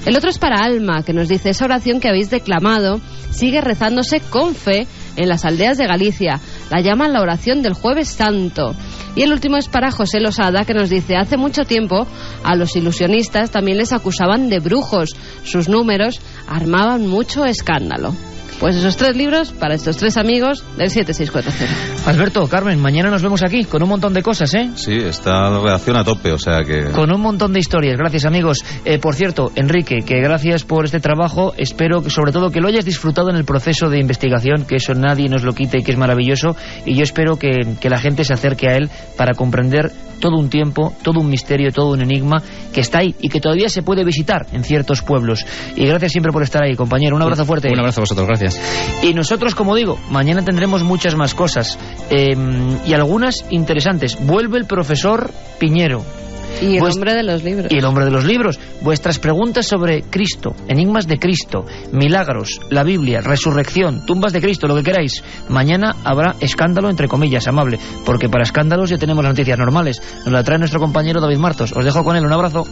El otro es para Alma, que nos dice: esa oración que habéis declamado sigue rezándose con fe en las aldeas de Galicia. La llaman la oración del Jueves Santo. Y el último es para José Losada, que nos dice: hace mucho tiempo a los ilusionistas también les acusaban de brujos. Sus números armaban mucho escándalo. Pues esos 3 libros para estos 3 amigos del 7640. Alberto, Carmen, mañana nos vemos aquí con un montón de cosas, ¿eh? Sí, está la redacción a tope, o sea que... Con un montón de historias, gracias amigos. Por cierto, Enrique, que gracias por este trabajo, espero que sobre todo que lo hayas disfrutado en el proceso de investigación, que eso nadie nos lo quite y que es maravilloso, y yo espero que la gente se acerque a él para comprender todo un tiempo, todo un misterio, todo un enigma que está ahí y que todavía se puede visitar en ciertos pueblos. Y gracias siempre por estar ahí, compañero. Un abrazo fuerte. Un abrazo a vosotros, gracias. Y nosotros, como digo, mañana tendremos muchas más cosas y algunas interesantes. Vuelve el profesor Piñero. Y el hombre de los libros. Y el hombre de los libros. Vuestras preguntas sobre Cristo, enigmas de Cristo, milagros, la Biblia, resurrección, tumbas de Cristo, lo que queráis. Mañana habrá escándalo, entre comillas, amable, porque para escándalos ya tenemos las noticias normales. Nos la trae nuestro compañero David Martos. Os dejo con él. Un abrazo.